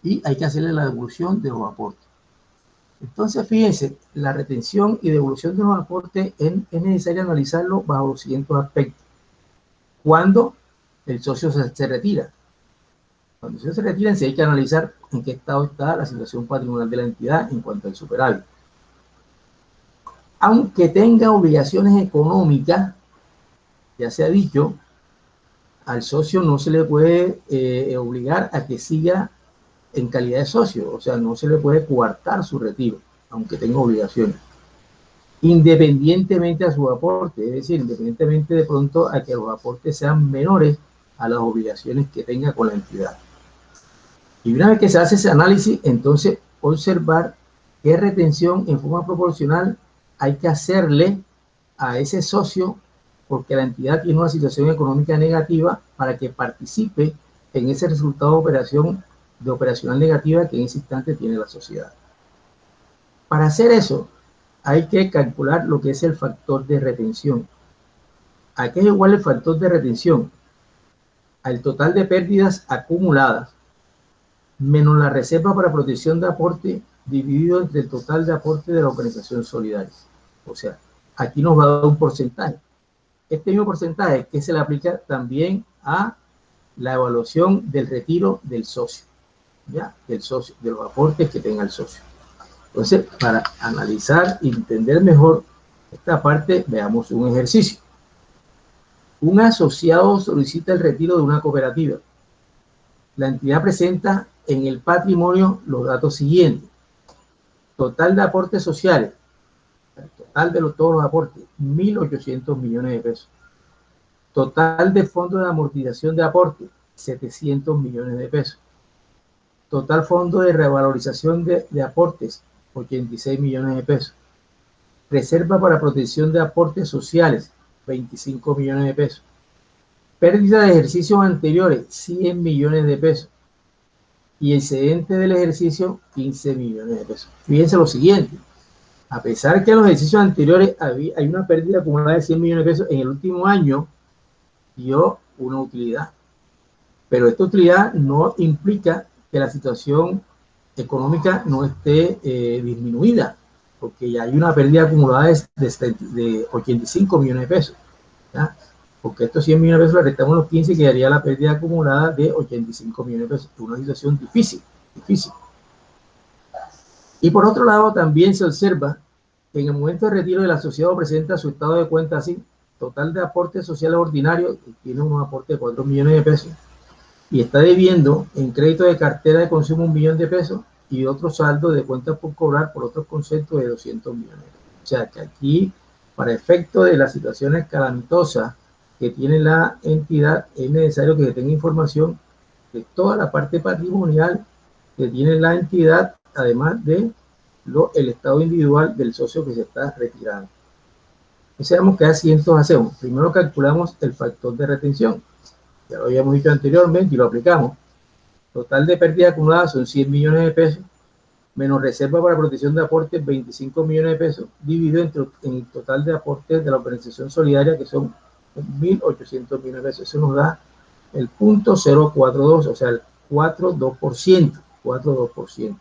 y hay que hacerle la devolución de los aportes. Entonces, fíjense, la retención y devolución de los aportes es necesario analizarlo bajo los siguientes aspectos. Cuando el socio se retira. Cuando el socio se retira, sí hay que analizar en qué estado está la situación patrimonial de la entidad en cuanto al superávit. Aunque tenga obligaciones económicas, ya se ha dicho, al socio no se le puede obligar a que siga en calidad de socio, o sea, no se le puede coartar su retiro, aunque tenga obligaciones, independientemente a su aporte, es decir, independientemente de pronto a que los aportes sean menores a las obligaciones que tenga con la entidad. Y una vez que se hace ese análisis, entonces observar qué retención en forma proporcional hay que hacerle a ese socio, porque la entidad tiene una situación económica negativa, para que participe en ese resultado de operacional negativa que en ese instante tiene la sociedad. Para hacer eso, hay que calcular lo que es el factor de retención. ¿A qué es igual el factor de retención? Al total de pérdidas acumuladas menos la reserva para protección de aporte dividido entre el total de aporte de la organización solidaria. O sea, aquí nos va a dar un porcentaje. Este mismo porcentaje que se le aplica también a la evaluación del retiro del socio, ¿ya? Del socio, de los aportes que tenga el socio. Entonces, para analizar y entender mejor esta parte, veamos un ejercicio. Un asociado solicita el retiro de una cooperativa. La entidad presenta en el patrimonio los datos siguientes. Total de aportes sociales, total de todos los aportes, 1.800 millones de pesos. Total de fondos de amortización de aportes, 700 millones de pesos. Total fondo de revalorización de aportes, 86 millones de pesos. Reserva para protección de aportes sociales, 25 millones de pesos. Pérdida de ejercicios anteriores, 100 millones de pesos. Y excedente del ejercicio, 15 millones de pesos. Fíjense lo siguiente. A pesar que en los ejercicios anteriores hay una pérdida acumulada de 100 millones de pesos, en el último año dio una utilidad. Pero esta utilidad no implica que la situación económica no esté disminuida, porque ya hay una pérdida acumulada de 85 millones de pesos, ¿ya? Porque estos 100 millones de pesos le restamos los 15 y quedaría la pérdida acumulada de 85 millones de pesos. Es una situación difícil. Y por otro lado, también se observa que en el momento de retiro del asociado presenta su estado de cuenta así: total de aportes sociales ordinarios, tiene unos aportes de 4 millones de pesos, y está debiendo en crédito de cartera de consumo 1 millón de pesos y otro saldo de cuentas por cobrar por otros conceptos de 200 millones. O sea que aquí, para efecto de las situaciones calamitosas que tiene la entidad, es necesario que se tenga información de toda la parte patrimonial que tiene la entidad, además de el estado individual del socio que se está retirando. Entonces, veamos qué asientos hacemos. Primero calculamos el factor de retención. Ya lo habíamos dicho anteriormente y lo aplicamos. Total de pérdida acumulada son 100 millones de pesos, menos reserva para protección de aportes, 25 millones de pesos, dividido en el total de aportes de la organización solidaria, que son 1.800 millones de pesos. Eso nos da el punto 042, o sea, el 4,2%. 4,2%.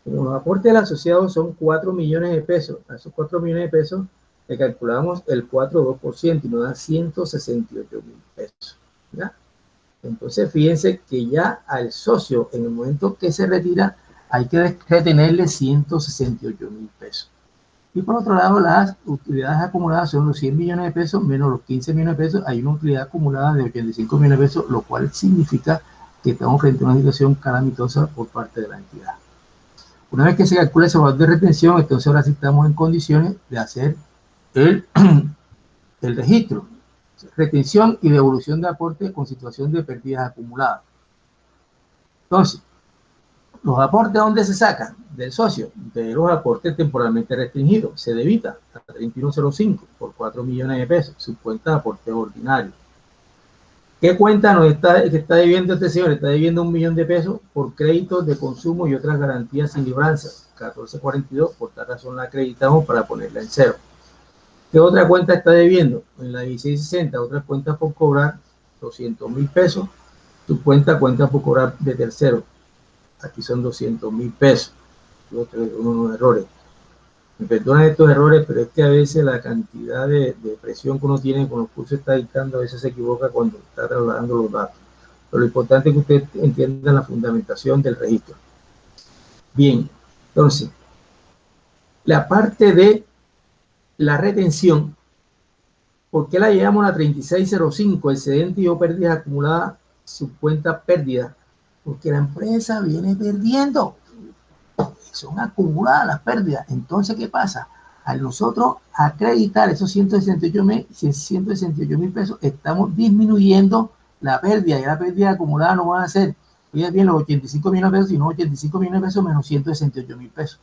Como los aportes del asociado son 4 millones de pesos, a esos 4 millones de pesos le calculamos el 4,2% y nos da 168 mil pesos. ¿Ya? Entonces, fíjense que ya al socio, en el momento que se retira, hay que retenerle 168 mil pesos. Y por otro lado, las utilidades acumuladas son los 100 millones de pesos menos los 15 millones de pesos. Hay una utilidad acumulada de 85 millones de pesos, lo cual significa que estamos frente a una situación calamitosa por parte de la entidad. Una vez que se calcula ese valor de retención, entonces ahora sí estamos en condiciones de hacer el registro, retención y devolución de aportes con situación de pérdidas acumuladas. Entonces, los aportes, ¿dónde se sacan? Del socio, de los aportes temporalmente restringidos. Se debita a 3105 por 4 millones de pesos, su cuenta de aportes ordinarios. ¿Qué cuenta nos está debiendo este señor? Está debiendo 1 millón de pesos por créditos de consumo y otras garantías sin libranza, 1442, por tal razón la acreditamos para ponerla en cero. ¿Qué otra cuenta está debiendo? En la 1660, otras cuentas por cobrar, 200 mil pesos, su cuenta por cobrar de tercero. Aquí son 200 mil pesos. Unos errores. Me perdonan estos errores, pero es que a veces la cantidad de presión que uno tiene con los cursos está dictando, a veces se equivoca cuando está trasladando los datos. Pero lo importante es que ustedes entiendan la fundamentación del registro. Bien, entonces, la parte de la retención, ¿por qué la llevamos a la 3605? Excedente y o pérdidas acumuladas, subcuenta pérdida. Porque la empresa viene perdiendo. Son acumuladas las pérdidas. Entonces, ¿qué pasa? Al nosotros acreditar esos 168 mil pesos, estamos disminuyendo la pérdida. Y la pérdida acumulada no van a ser, fíjense bien, los 85 millones de pesos, sino 85 millones de pesos menos 168 mil pesos.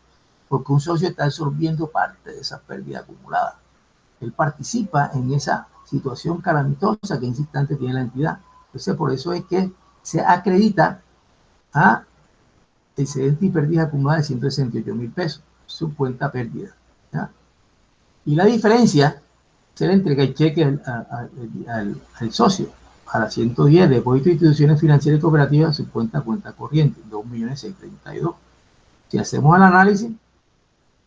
Porque un socio está absorbiendo parte de esa pérdida acumulada. Él participa en esa situación calamitosa que en ese instante tiene la entidad. Entonces, por eso es que se acredita a excedente y pérdida acumulada de 168 mil pesos, su cuenta pérdida. ¿Ya? Y la diferencia se le entrega el cheque al socio, a la 110, depósito de instituciones financieras y cooperativas, su cuenta corriente, 2.632.000. Si hacemos el análisis,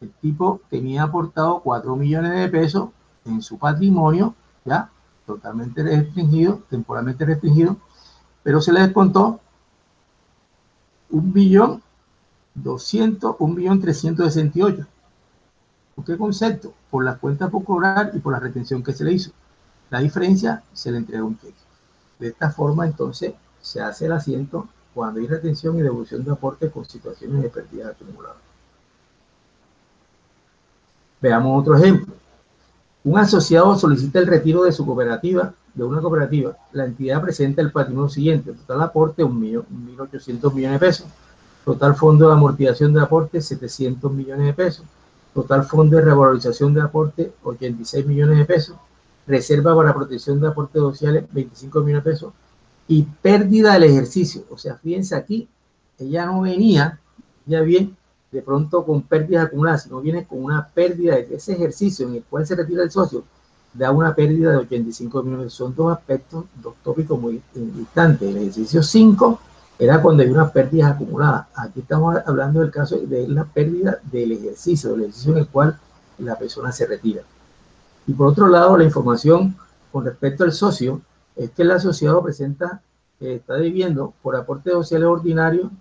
el tipo tenía aportado 4 millones de pesos en su patrimonio, ya, totalmente restringido, temporalmente restringido, pero se le descontó 1.368.000. ¿Por qué concepto? Por las cuentas por cobrar y por la retención que se le hizo. La diferencia se le entrega un cheque. De esta forma, entonces, se hace el asiento cuando hay retención y devolución de aportes con situaciones de pérdida acumulada. Veamos otro ejemplo. Un asociado solicita el retiro de su cooperativa, de una cooperativa. La entidad presenta el patrimonio siguiente. Total aporte, 1.800 millones de pesos. Total fondo de amortización de aportes, 700 millones de pesos. Total fondo de revalorización de aportes, 86 millones de pesos. Reserva para protección de aportes sociales, 25 millones de pesos. Y pérdida del ejercicio. O sea, fíjense aquí, ella no venía, ya bien, de pronto con pérdidas acumuladas, sino viene con una pérdida de ese ejercicio en el cual se retira el socio, da una pérdida de 85 millones. Son dos aspectos, dos tópicos muy distantes. El ejercicio 5 era cuando hay unas pérdidas acumuladas. Aquí estamos hablando del caso de la pérdida del ejercicio en el cual la persona se retira. Y por otro lado, la información con respecto al socio es que el asociado presenta que está debiendo por aportes sociales ordinarios,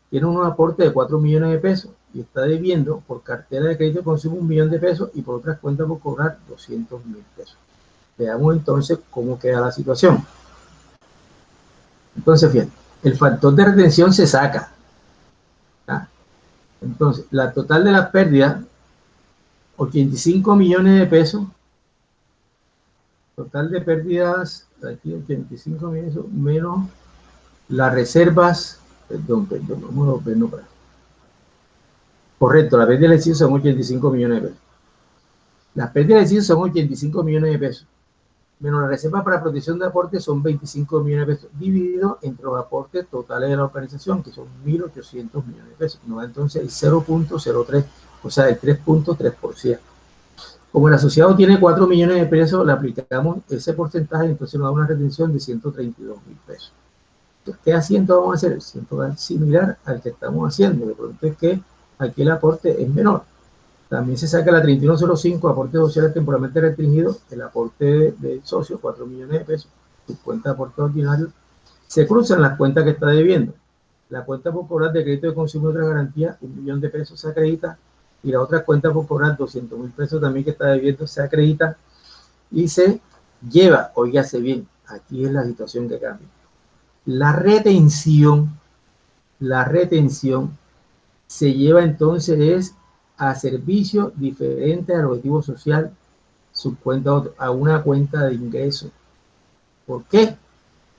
tiene unos aportes de 4 millones de pesos y está debiendo por cartera de crédito de consumo 1 millón de pesos y por otras cuentas por cobrar 200 mil pesos. Veamos entonces cómo queda la situación. Entonces, fíjense, el factor de retención se saca. ¿Ah? Entonces, la total de las pérdidas, 85 millones de pesos. Total de pérdidas, aquí 85 millones menos las reservas. Perdón, vamos a verlo para. Correcto, las pérdidas del ejercicio son 85 millones de pesos. Las pérdidas del ejercicio son 85 millones de pesos. menos la reserva para protección de aportes son 25 millones de pesos, dividido entre los aportes totales de la organización, que son 1.800 millones de pesos. Nos da entonces el 0.03, o sea, el 3.3%. Como el asociado tiene 4 millones de pesos, le aplicamos ese porcentaje, entonces nos da una retención de 132.000 pesos. Entonces, ¿qué asiento vamos a hacer? El asiento similar al que estamos haciendo. De pronto es que aquí el aporte es menor. También se saca la 3105, aportes sociales temporalmente restringidos, el aporte del socio, 4 millones de pesos, su cuenta de aporte ordinario. Se cruzan las cuentas que está debiendo. La cuenta por cobrar de crédito de consumo y otra garantía, 1 millón de pesos se acredita, y la otra cuenta por cobrar 200.000 pesos también que está debiendo se acredita y se lleva, oígase bien, aquí es la situación que cambia. La retención se lleva entonces a servicios diferentes al objetivo social, a una cuenta de ingreso. ¿Por qué?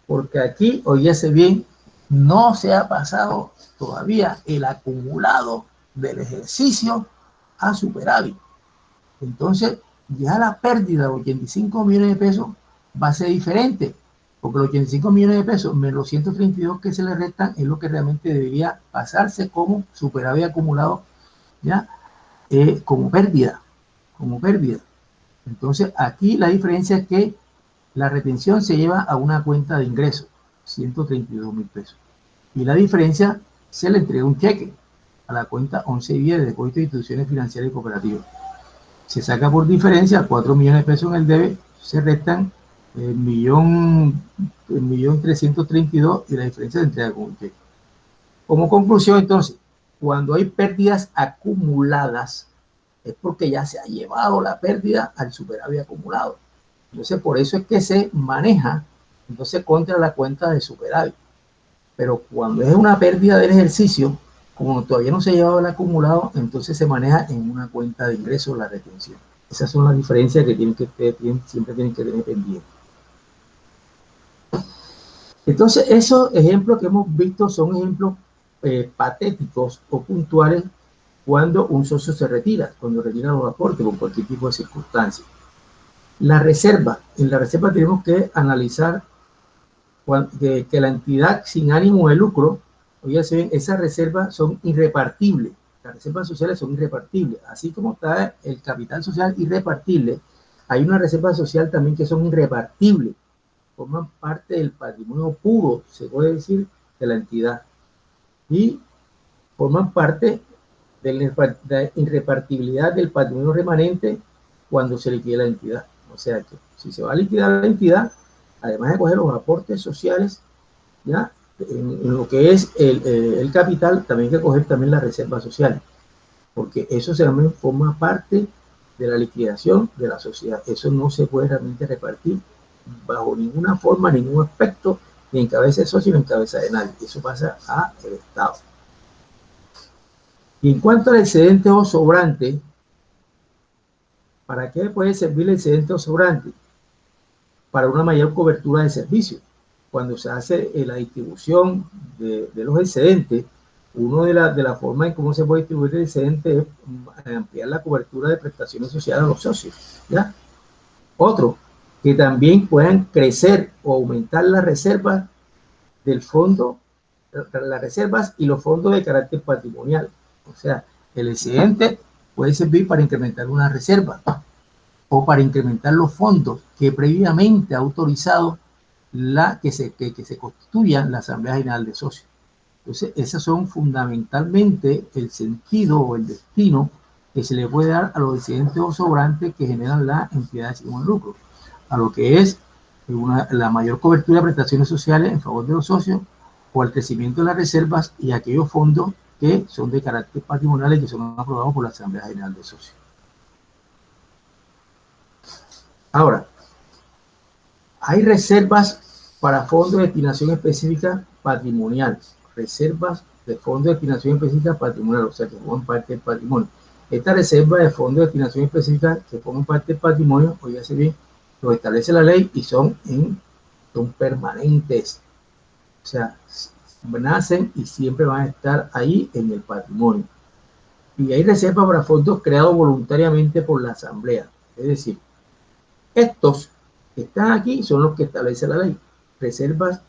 Porque aquí, oígase bien, no se ha pasado todavía el acumulado del ejercicio a superávit. Entonces, ya la pérdida de 85 millones de pesos va a ser diferente, porque los 85 millones de pesos menos los 132 que se le restan es lo que realmente debería pasarse como superávit acumulado, ya como pérdida. Entonces, aquí la diferencia es que la retención se lleva a una cuenta de ingreso, 132.000 pesos. Y la diferencia se le entrega un cheque a la cuenta 1110 de depósito de instituciones financieras y cooperativas. Se saca por diferencia 4 millones de pesos en el debe, se restan 1.332.000 y la diferencia se entrega con un cheque. Como conclusión, entonces, cuando hay pérdidas acumuladas, es porque ya se ha llevado la pérdida al superávit acumulado. Entonces, por eso es que se maneja entonces contra la cuenta de superávit. Pero cuando es una pérdida del ejercicio, como todavía no se ha llevado el acumulado, entonces se maneja en una cuenta de ingreso la retención. Esas son las diferencias que siempre tienen que tener pendiente. Entonces, esos ejemplos que hemos visto son ejemplos patéticos o puntuales cuando un socio se retira, cuando retira los aportes por cualquier tipo de circunstancia. La reserva, en la reserva tenemos que analizar que la entidad sin ánimo de lucro, oye, se ven, esas reservas son irrepartibles, las reservas sociales son irrepartibles, así como está el capital social irrepartible, hay una reserva social también que son irrepartibles, forman parte del patrimonio puro, se puede decir, de la entidad, y forman parte de la irrepartibilidad del patrimonio remanente cuando se liquide la entidad. O sea que si se va a liquidar la entidad, además de coger los aportes sociales, ya en lo que es el capital, también hay que coger también las reservas sociales, porque eso también forma parte de la liquidación de la sociedad. Eso no se puede realmente repartir bajo ninguna forma, ningún aspecto, ni en cabeza de socio, ni en cabeza de nadie. Eso pasa al Estado. Y en cuanto al excedente o sobrante, ¿para qué puede servir el excedente o sobrante? Para una mayor cobertura de servicios. Cuando se hace la distribución de los excedentes, una de la formas en cómo se puede distribuir el excedente es ampliar la cobertura de prestaciones sociales a los socios, ¿ya? Otro, que también puedan crecer o aumentar las reservas del fondo, las reservas y los fondos de carácter patrimonial. O sea, el excedente puede servir para incrementar una reserva o para incrementar los fondos que previamente ha autorizado que se constituya la Asamblea General de Socios. Entonces, esos son fundamentalmente el sentido o el destino que se le puede dar a los excedentes o sobrantes que generan las entidades sin lucro, a lo que es la mayor cobertura de prestaciones sociales en favor de los socios o al crecimiento de las reservas y aquellos fondos que son de carácter patrimonial y que son aprobados por la Asamblea General de Socios. Ahora, hay reservas para fondos de destinación específica patrimonial, reservas de fondos de destinación específica patrimonial, o sea, que forman parte del patrimonio. Esta reserva de fondos de destinación específica que forman parte del patrimonio, hoy ya se ve, lo establece la ley y son permanentes. O sea, nacen y siempre van a estar ahí en el patrimonio. Y hay reservas para fondos creados voluntariamente por la Asamblea. Es decir, estos que están aquí son los que establece la ley. Reservas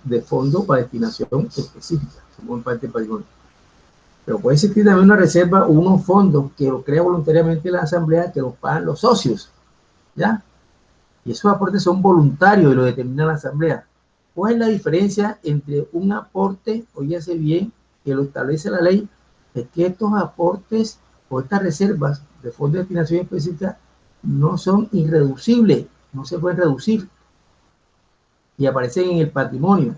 de fondo para destinación específica, como parte del patrimonio. Pero puede existir también una reserva o unos fondos que lo crea voluntariamente la asamblea, que los pagan los socios, ¿ya? Y esos aportes son voluntarios y lo determina la asamblea. ¿Cuál es la diferencia entre un aporte, oígase bien, que lo establece la ley? Es que estos aportes o estas reservas de fondos de destinación específica no son irreducibles, no se pueden reducir y aparecen en el patrimonio.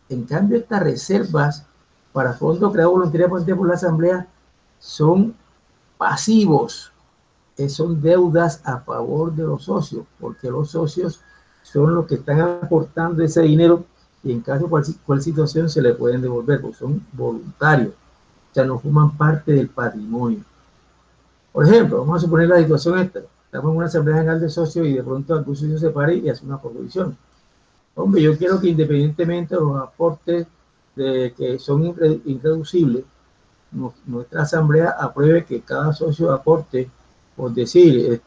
En cambio, estas reservas para fondos creados voluntariamente por la asamblea son pasivos, son deudas a favor de los socios, porque los socios son los que están aportando ese dinero y en caso de cualquier situación se le pueden devolver, porque son voluntarios, o sea, no forman parte del patrimonio. Por ejemplo, vamos a suponer la situación esta: estamos en una asamblea general de socios y de pronto algún socio se para y hace una proposición. Hombre, yo quiero que independientemente de los aportes que son irreducibles, nuestra asamblea apruebe que cada socio aporte, por decir,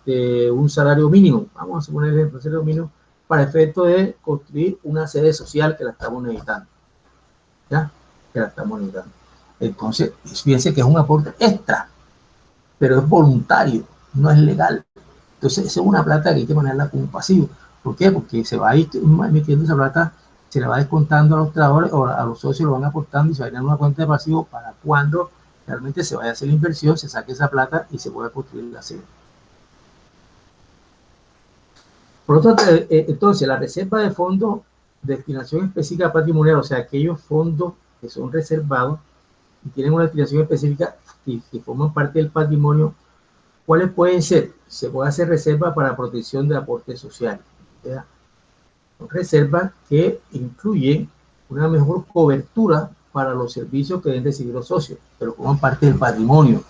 un salario mínimo, vamos a suponer el ejemplo, salario mínimo, para efecto de construir una sede social que la estamos necesitando, ¿ya? Que la estamos necesitando. Entonces, fíjense que es un aporte extra, pero es voluntario, no es legal. Entonces, esa es una plata que hay que ponerla como pasivo. ¿Por qué? Porque se va a ir metiendo esa plata, se la va descontando a los trabajadores o a los socios, lo van aportando y se va a ir en una cuenta de pasivo para cuando realmente se vaya a hacer la inversión, se saque esa plata y se pueda construir la sede. Por otro lado, entonces, la reserva de fondos de destinación específica patrimonial, o sea, aquellos fondos que son reservados y tienen una destinación específica y que forman parte del patrimonio, ¿cuáles pueden ser? Se puede hacer reserva para protección de aportes sociales. ¿Ya? Son reservas que incluyen una mejor cobertura para los servicios que deben recibir los socios, pero forman parte del patrimonio,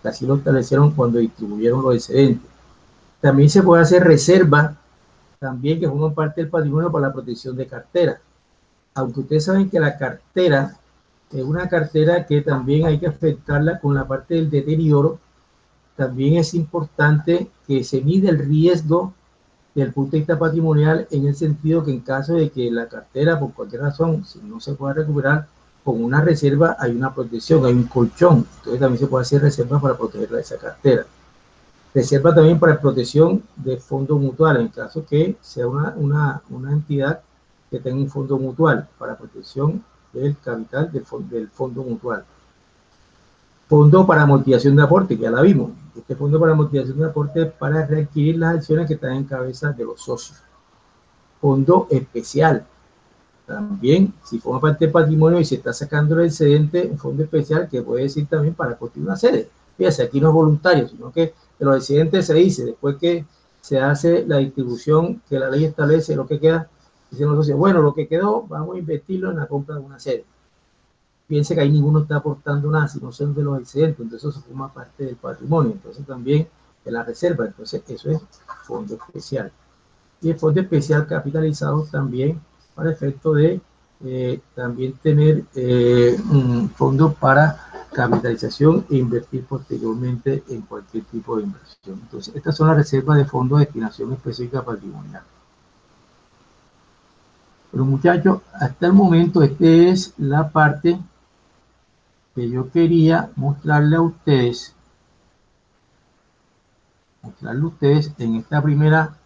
que así lo establecieron cuando distribuyeron los excedentes. También se puede hacer reserva, también que forman parte del patrimonio para la protección de cartera. Aunque ustedes saben que la cartera es una cartera que también hay que afectarla con la parte del deterioro, también es importante que se mide el riesgo desde el punto de vista patrimonial, en el sentido que en caso de que la cartera, por cualquier razón, si no se pueda recuperar, con una reserva hay una protección, hay un colchón. Entonces también se puede hacer reserva para proteger esa cartera. Reserva también para protección de fondos mutuales, en caso que sea una entidad que tenga un fondo mutual, para protección del capital del fondo mutual. Fondo para amortización de aporte, que ya la vimos. Este fondo para amortización de aporte es para readquirir las acciones que están en cabeza de los socios. Fondo especial. También, si forma parte del patrimonio y se está sacando el excedente, un fondo especial que puede decir también para construir una sede. Fíjense, aquí no es voluntario, sino que de los excedentes se dice, después que se hace la distribución que la ley establece, lo que queda, dicen los socios, bueno, lo que quedó, vamos a invertirlo en la compra de una sede. Piense que ahí ninguno está aportando nada, sino son de los excedentes, entonces eso forma parte del patrimonio, entonces también de la reserva, entonces eso es fondo especial. Y el fondo especial capitalizado también para efecto de también tener un fondo para capitalización e invertir posteriormente en cualquier tipo de inversión. Entonces, estas son las reservas de fondos de destinación específica patrimonial. Pero muchachos, hasta el momento esta es la parte que yo quería mostrarle a ustedes en esta primera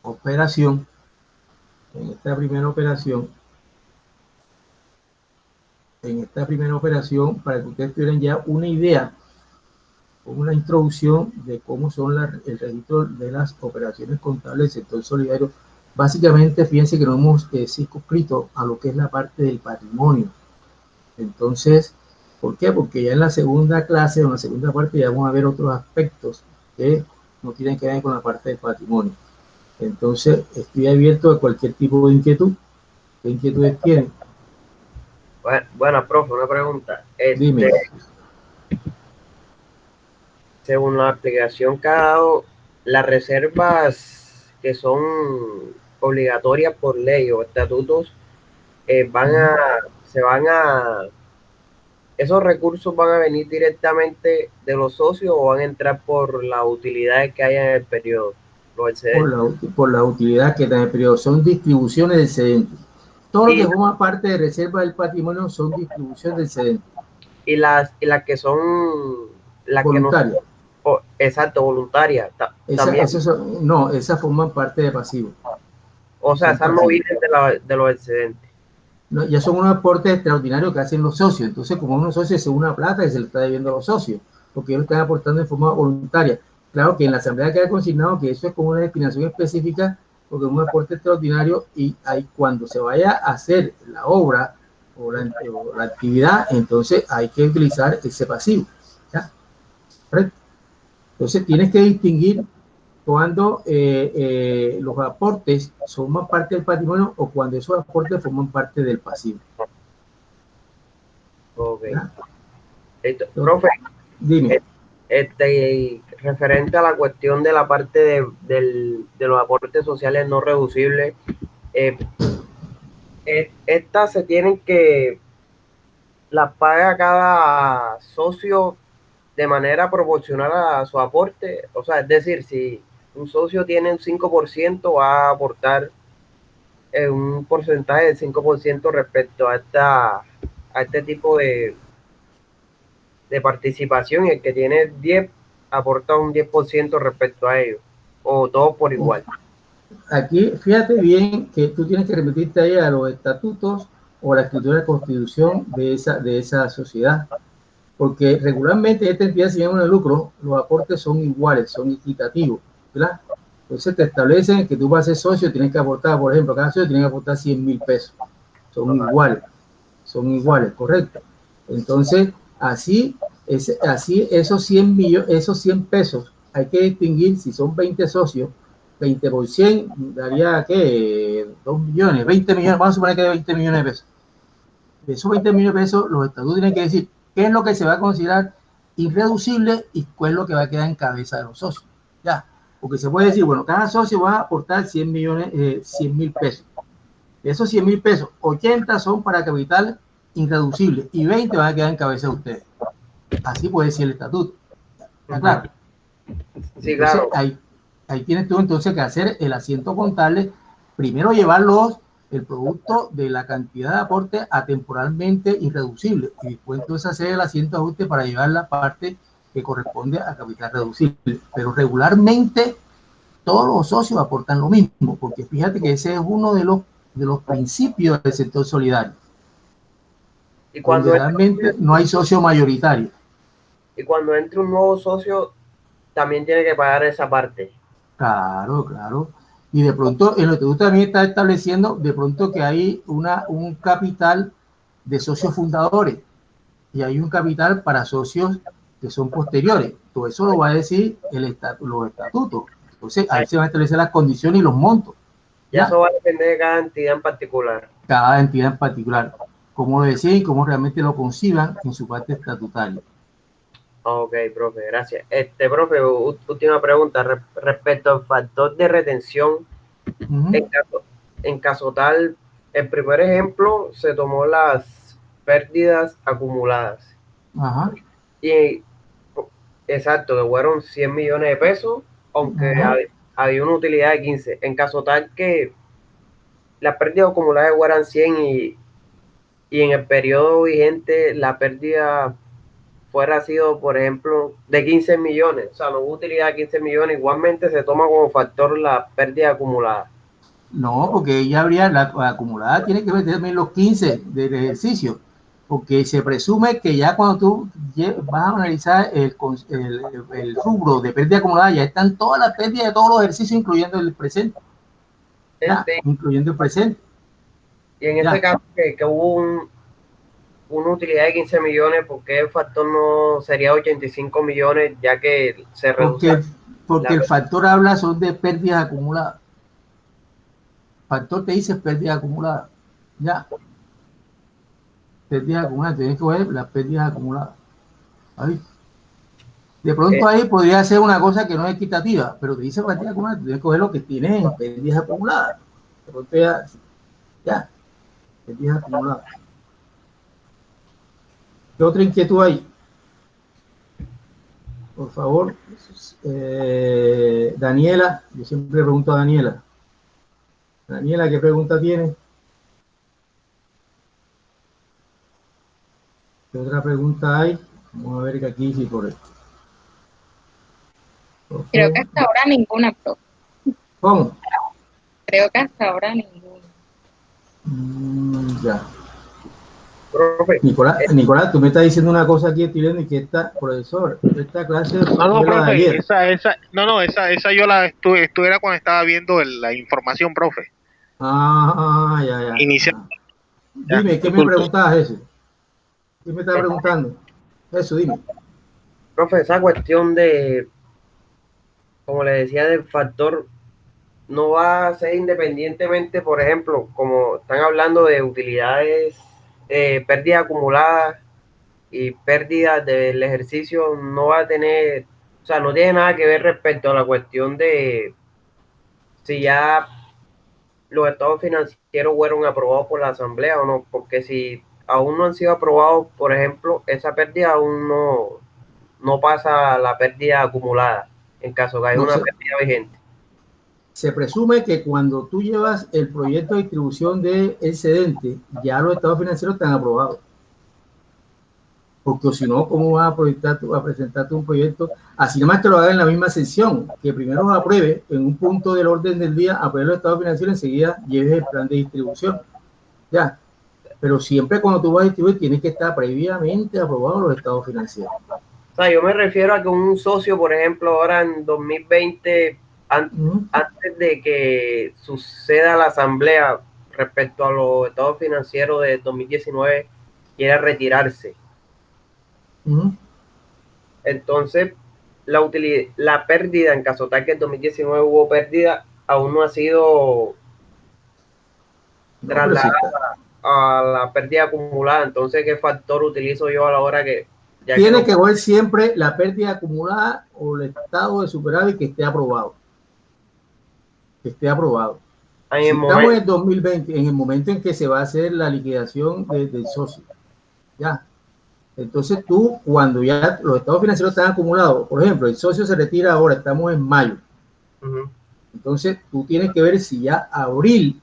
operación, para que ustedes tuvieran ya una idea o una introducción de cómo son el registro de las operaciones contables del sector solidario. Básicamente, fíjense que nos hemos circunscrito a lo que es la parte del patrimonio. Entonces, ¿por qué? Porque ya en la segunda clase, o en la segunda parte, ya vamos a ver otros aspectos que no tienen que ver con la parte del patrimonio. Entonces, estoy abierto a cualquier tipo de inquietud. ¿Qué inquietudes tienen? Bueno, profe, una pregunta. Dime. Según la aplicación que ha dado, las reservas que son obligatorias por ley o estatutos se van a ¿esos recursos van a venir directamente de los socios o van a entrar por las utilidades que haya en el periodo? Los excedentes. Por la utilidad que da el periodo. Son distribuciones del excedente. Todo lo que forma parte de reserva del patrimonio son distribuciones del excedente. Y las que son las voluntarias. Que no, exacto, voluntarias. También. Esas forman parte de pasivo. O sea, esas no vienen de los excedentes. No, ya son unos aportes extraordinarios que hacen los socios. Entonces, como unos socios, es una plata que se le está debiendo a los socios, porque ellos están aportando en forma voluntaria. Claro que en la asamblea queda consignado que eso es como una destinación específica, porque es un aporte extraordinario y ahí cuando se vaya a hacer la obra o la actividad, entonces hay que utilizar ese pasivo. ¿Ya? ¿Correcto? Entonces tienes que distinguir cuando los aportes forman parte del patrimonio o cuando esos aportes forman parte del pasivo. Ok. Profe, dime. Referente a la cuestión de la parte de los aportes sociales no reducibles, estas se tienen que las paga cada socio de manera proporcional a su aporte. O sea, es decir, si un socio tiene un 5%, va a aportar un porcentaje del 5% respecto a este tipo de participación, y el que tiene 10 aporta un 10% respecto a ellos, o todos por igual. Aquí, fíjate bien que tú tienes que remitirte ahí a los estatutos o a la escritura de constitución de esa sociedad, porque regularmente esta entidad sin ánimo de lucro, los aportes son iguales, son equitativos, ¿verdad? Entonces te establecen que tú vas a ser socio, tienes que aportar, por ejemplo, cada socio tiene que aportar 100,000 pesos, son iguales, correcto. Entonces, así esos 100 pesos, hay que distinguir si son 20 socios, 20 por 100 daría, ¿qué? 2 millones, 20 millones, vamos a suponer que de 20 millones de pesos. De esos 20 millones de pesos, los estatutos tienen que decir qué es lo que se va a considerar irreducible y cuál es lo que va a quedar en cabeza de los socios. Ya, porque se puede decir, bueno, cada socio va a aportar 100,000 pesos. De esos 100,000 pesos, 80 son para capital irreducible y 20 van a quedar en cabeza de ustedes. Así puede ser el estatuto. ¿Está claro? Sí, entonces, claro. Ahí tienes tú entonces que hacer el asiento contable, primero llevar el producto de la cantidad de aporte a temporalmente irreducible y después entonces hacer el asiento ajuste para llevar la parte que corresponde a capital reducible. Pero regularmente todos los socios aportan lo mismo, porque fíjate que ese es uno de los principios del sector solidario. Y cuando realmente no hay socio mayoritario. Y cuando entre un nuevo socio, también tiene que pagar esa parte. Claro. Y de pronto, en lo que tú también estás estableciendo, de pronto que hay un capital de socios fundadores y hay un capital para socios que son posteriores. Todo eso lo va a decir los estatutos. Entonces, ahí se van a establecer las condiciones y los montos. Ya eso va a depender de cada entidad en particular. Cada entidad en particular. Cómo lo deciden y cómo realmente lo conciban en su parte estatutaria. Ok, profe, gracias. Profe, última pregunta respecto al factor de retención. En caso tal, el primer ejemplo se tomó las pérdidas acumuladas. Ajá. Y exacto, que fueron 100 millones de pesos, aunque había una utilidad de 15. En caso tal que las pérdidas acumuladas fueran 100 y en el periodo vigente la pérdida fuera sido, por ejemplo, de 15 millones, o sea, no hubo utilidad de 15 millones, igualmente se toma como factor la pérdida acumulada. No, porque ya habría la acumulada, tiene que ver también los 15 del ejercicio, porque se presume que ya cuando tú vas a analizar el rubro de pérdida acumulada, ya están todas las pérdidas de todos los ejercicios, incluyendo el presente. Incluyendo el presente. Y en ese caso que hubo una utilidad de 15 millones, ¿por qué el factor no sería 85 millones, ya que se reduce? Porque el factor habla son de pérdidas acumuladas. El factor te dice pérdidas acumuladas. Ya. Pérdidas acumuladas, tienes que ver las pérdidas acumuladas. Ahí. De pronto ahí podría ser una cosa que no es equitativa, pero te dice pérdidas acumuladas, tienes que ver lo que tienes en pérdidas acumuladas. De pronto ya, pérdidas acumuladas. ¿Qué otra inquietud hay? Por favor, Daniela, yo siempre pregunto a Daniela. Daniela, ¿qué pregunta tiene? ¿Qué otra pregunta hay? Vamos a ver que aquí sí por esto. Creo que hasta ahora ninguna, profe. ¿Cómo? Creo que hasta ahora ninguna. Ya. Profe, Nicolás, tú me estás diciendo una cosa aquí, estoy viendo que esta, profesor, esta clase No, fue la de profe, ayer. esa yo la esto era cuando estaba viendo la información, profe. Ya. Inicial. Dime, ¿qué me Disculpe. preguntabas eso? ¿Qué me estás preguntando? Eso, dime. profe, esa cuestión de, como le decía, del factor no va a ser independientemente, por ejemplo, como están hablando de utilidades, pérdidas acumuladas y pérdidas del ejercicio, no va a tener, o sea, no tiene nada que ver respecto a la cuestión de si ya los estados financieros fueron aprobados por la asamblea o no, porque si aún no han sido aprobados, por ejemplo, esa pérdida aún no pasa a la pérdida acumulada, en caso que haya una pérdida vigente. Se presume que cuando tú llevas el proyecto de distribución de excedente, ya los estados financieros están aprobados. Porque si no, ¿cómo vas a presentarte un proyecto? Así nomás que lo haga en la misma sesión, que primero lo apruebe en un punto del orden del día, apruebe los estados financieros, enseguida lleves el plan de distribución. Ya. Pero siempre cuando tú vas a distribuir, tienes que estar previamente aprobados los estados financieros. O sea, yo me refiero a que un socio, por ejemplo, ahora en 2020, antes de que suceda la asamblea respecto a los estados financieros de 2019, quiera retirarse. Entonces, la pérdida, en caso tal que en 2019 hubo pérdida, aún no ha sido trasladada a la pérdida acumulada. Entonces, ¿qué factor utilizo yo a la hora que... Tiene que ver siempre la pérdida acumulada o el estado de superávit que esté aprobado. Que esté aprobado. Si estamos en el 2020, en el momento en que se va a hacer la liquidación del socio, ya. Entonces tú, cuando ya los estados financieros están acumulados, por ejemplo, el socio se retira ahora, estamos en mayo. Entonces tú tienes que ver si ya abril,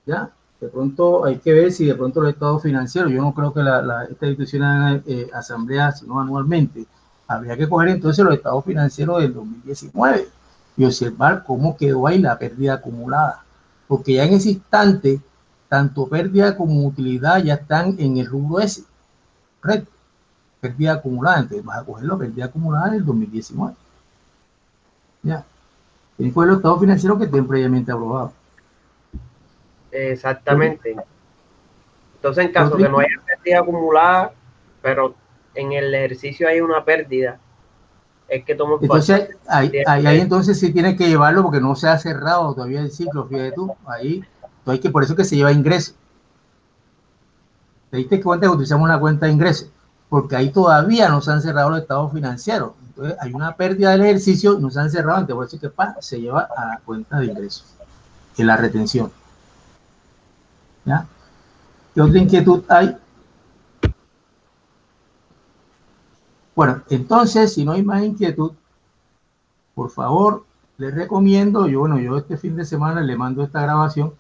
ya, de pronto hay que ver si de pronto los estados financieros, yo no creo que esta institución haga asambleas, sino anualmente, habría que coger entonces los estados financieros del 2019 y observar cómo quedó ahí la pérdida acumulada, porque ya en ese instante, tanto pérdida como utilidad ya están en el rubro ese, correcto, pérdida acumulada, entonces vas a coger la pérdida acumulada en el 2019, ya, tienes que coger los estados financieros que estén previamente aprobados. Exactamente. Entonces, en caso que no haya pérdida acumulada, pero en el ejercicio hay una pérdida, es que tomo. Entonces, ahí entonces sí tienes que llevarlo porque no se ha cerrado todavía el ciclo, fíjate tú, ahí, hay que, por eso que se lleva ingreso. ¿Te diste cuenta que utilizamos una cuenta de ingreso? Porque ahí todavía no se han cerrado los estados financieros. Entonces, hay una pérdida del ejercicio y no se han cerrado, entonces por eso que se lleva a la cuenta de ingresos, en la retención. ¿Ya? ¿Qué otra inquietud hay? Bueno, entonces, si no hay más inquietud, por favor, les recomiendo, yo este fin de semana le mando esta grabación.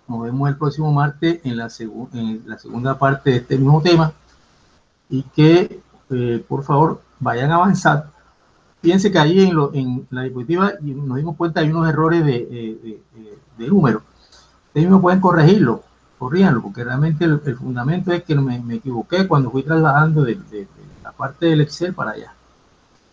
Nos vemos el próximo martes en la segunda parte de este mismo tema y que, por favor, vayan a avanzar. Fíjense que ahí en la diapositiva nos dimos cuenta hay unos errores de números. Ustedes mismos pueden corregirlo, corríjanlo, porque realmente el fundamento es que me equivoqué cuando fui trasladando de la parte del Excel para allá.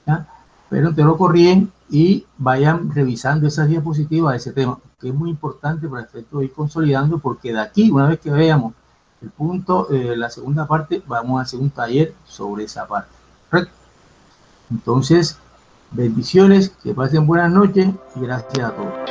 ¿Ya? Pero te lo corrigen y vayan revisando esas diapositivas de ese tema, que es muy importante para efecto de ir consolidando, porque de aquí, una vez que veamos el punto, la segunda parte, vamos a hacer un taller sobre esa parte. ¿Correcto? Entonces, bendiciones, que pasen buenas noches y gracias a todos.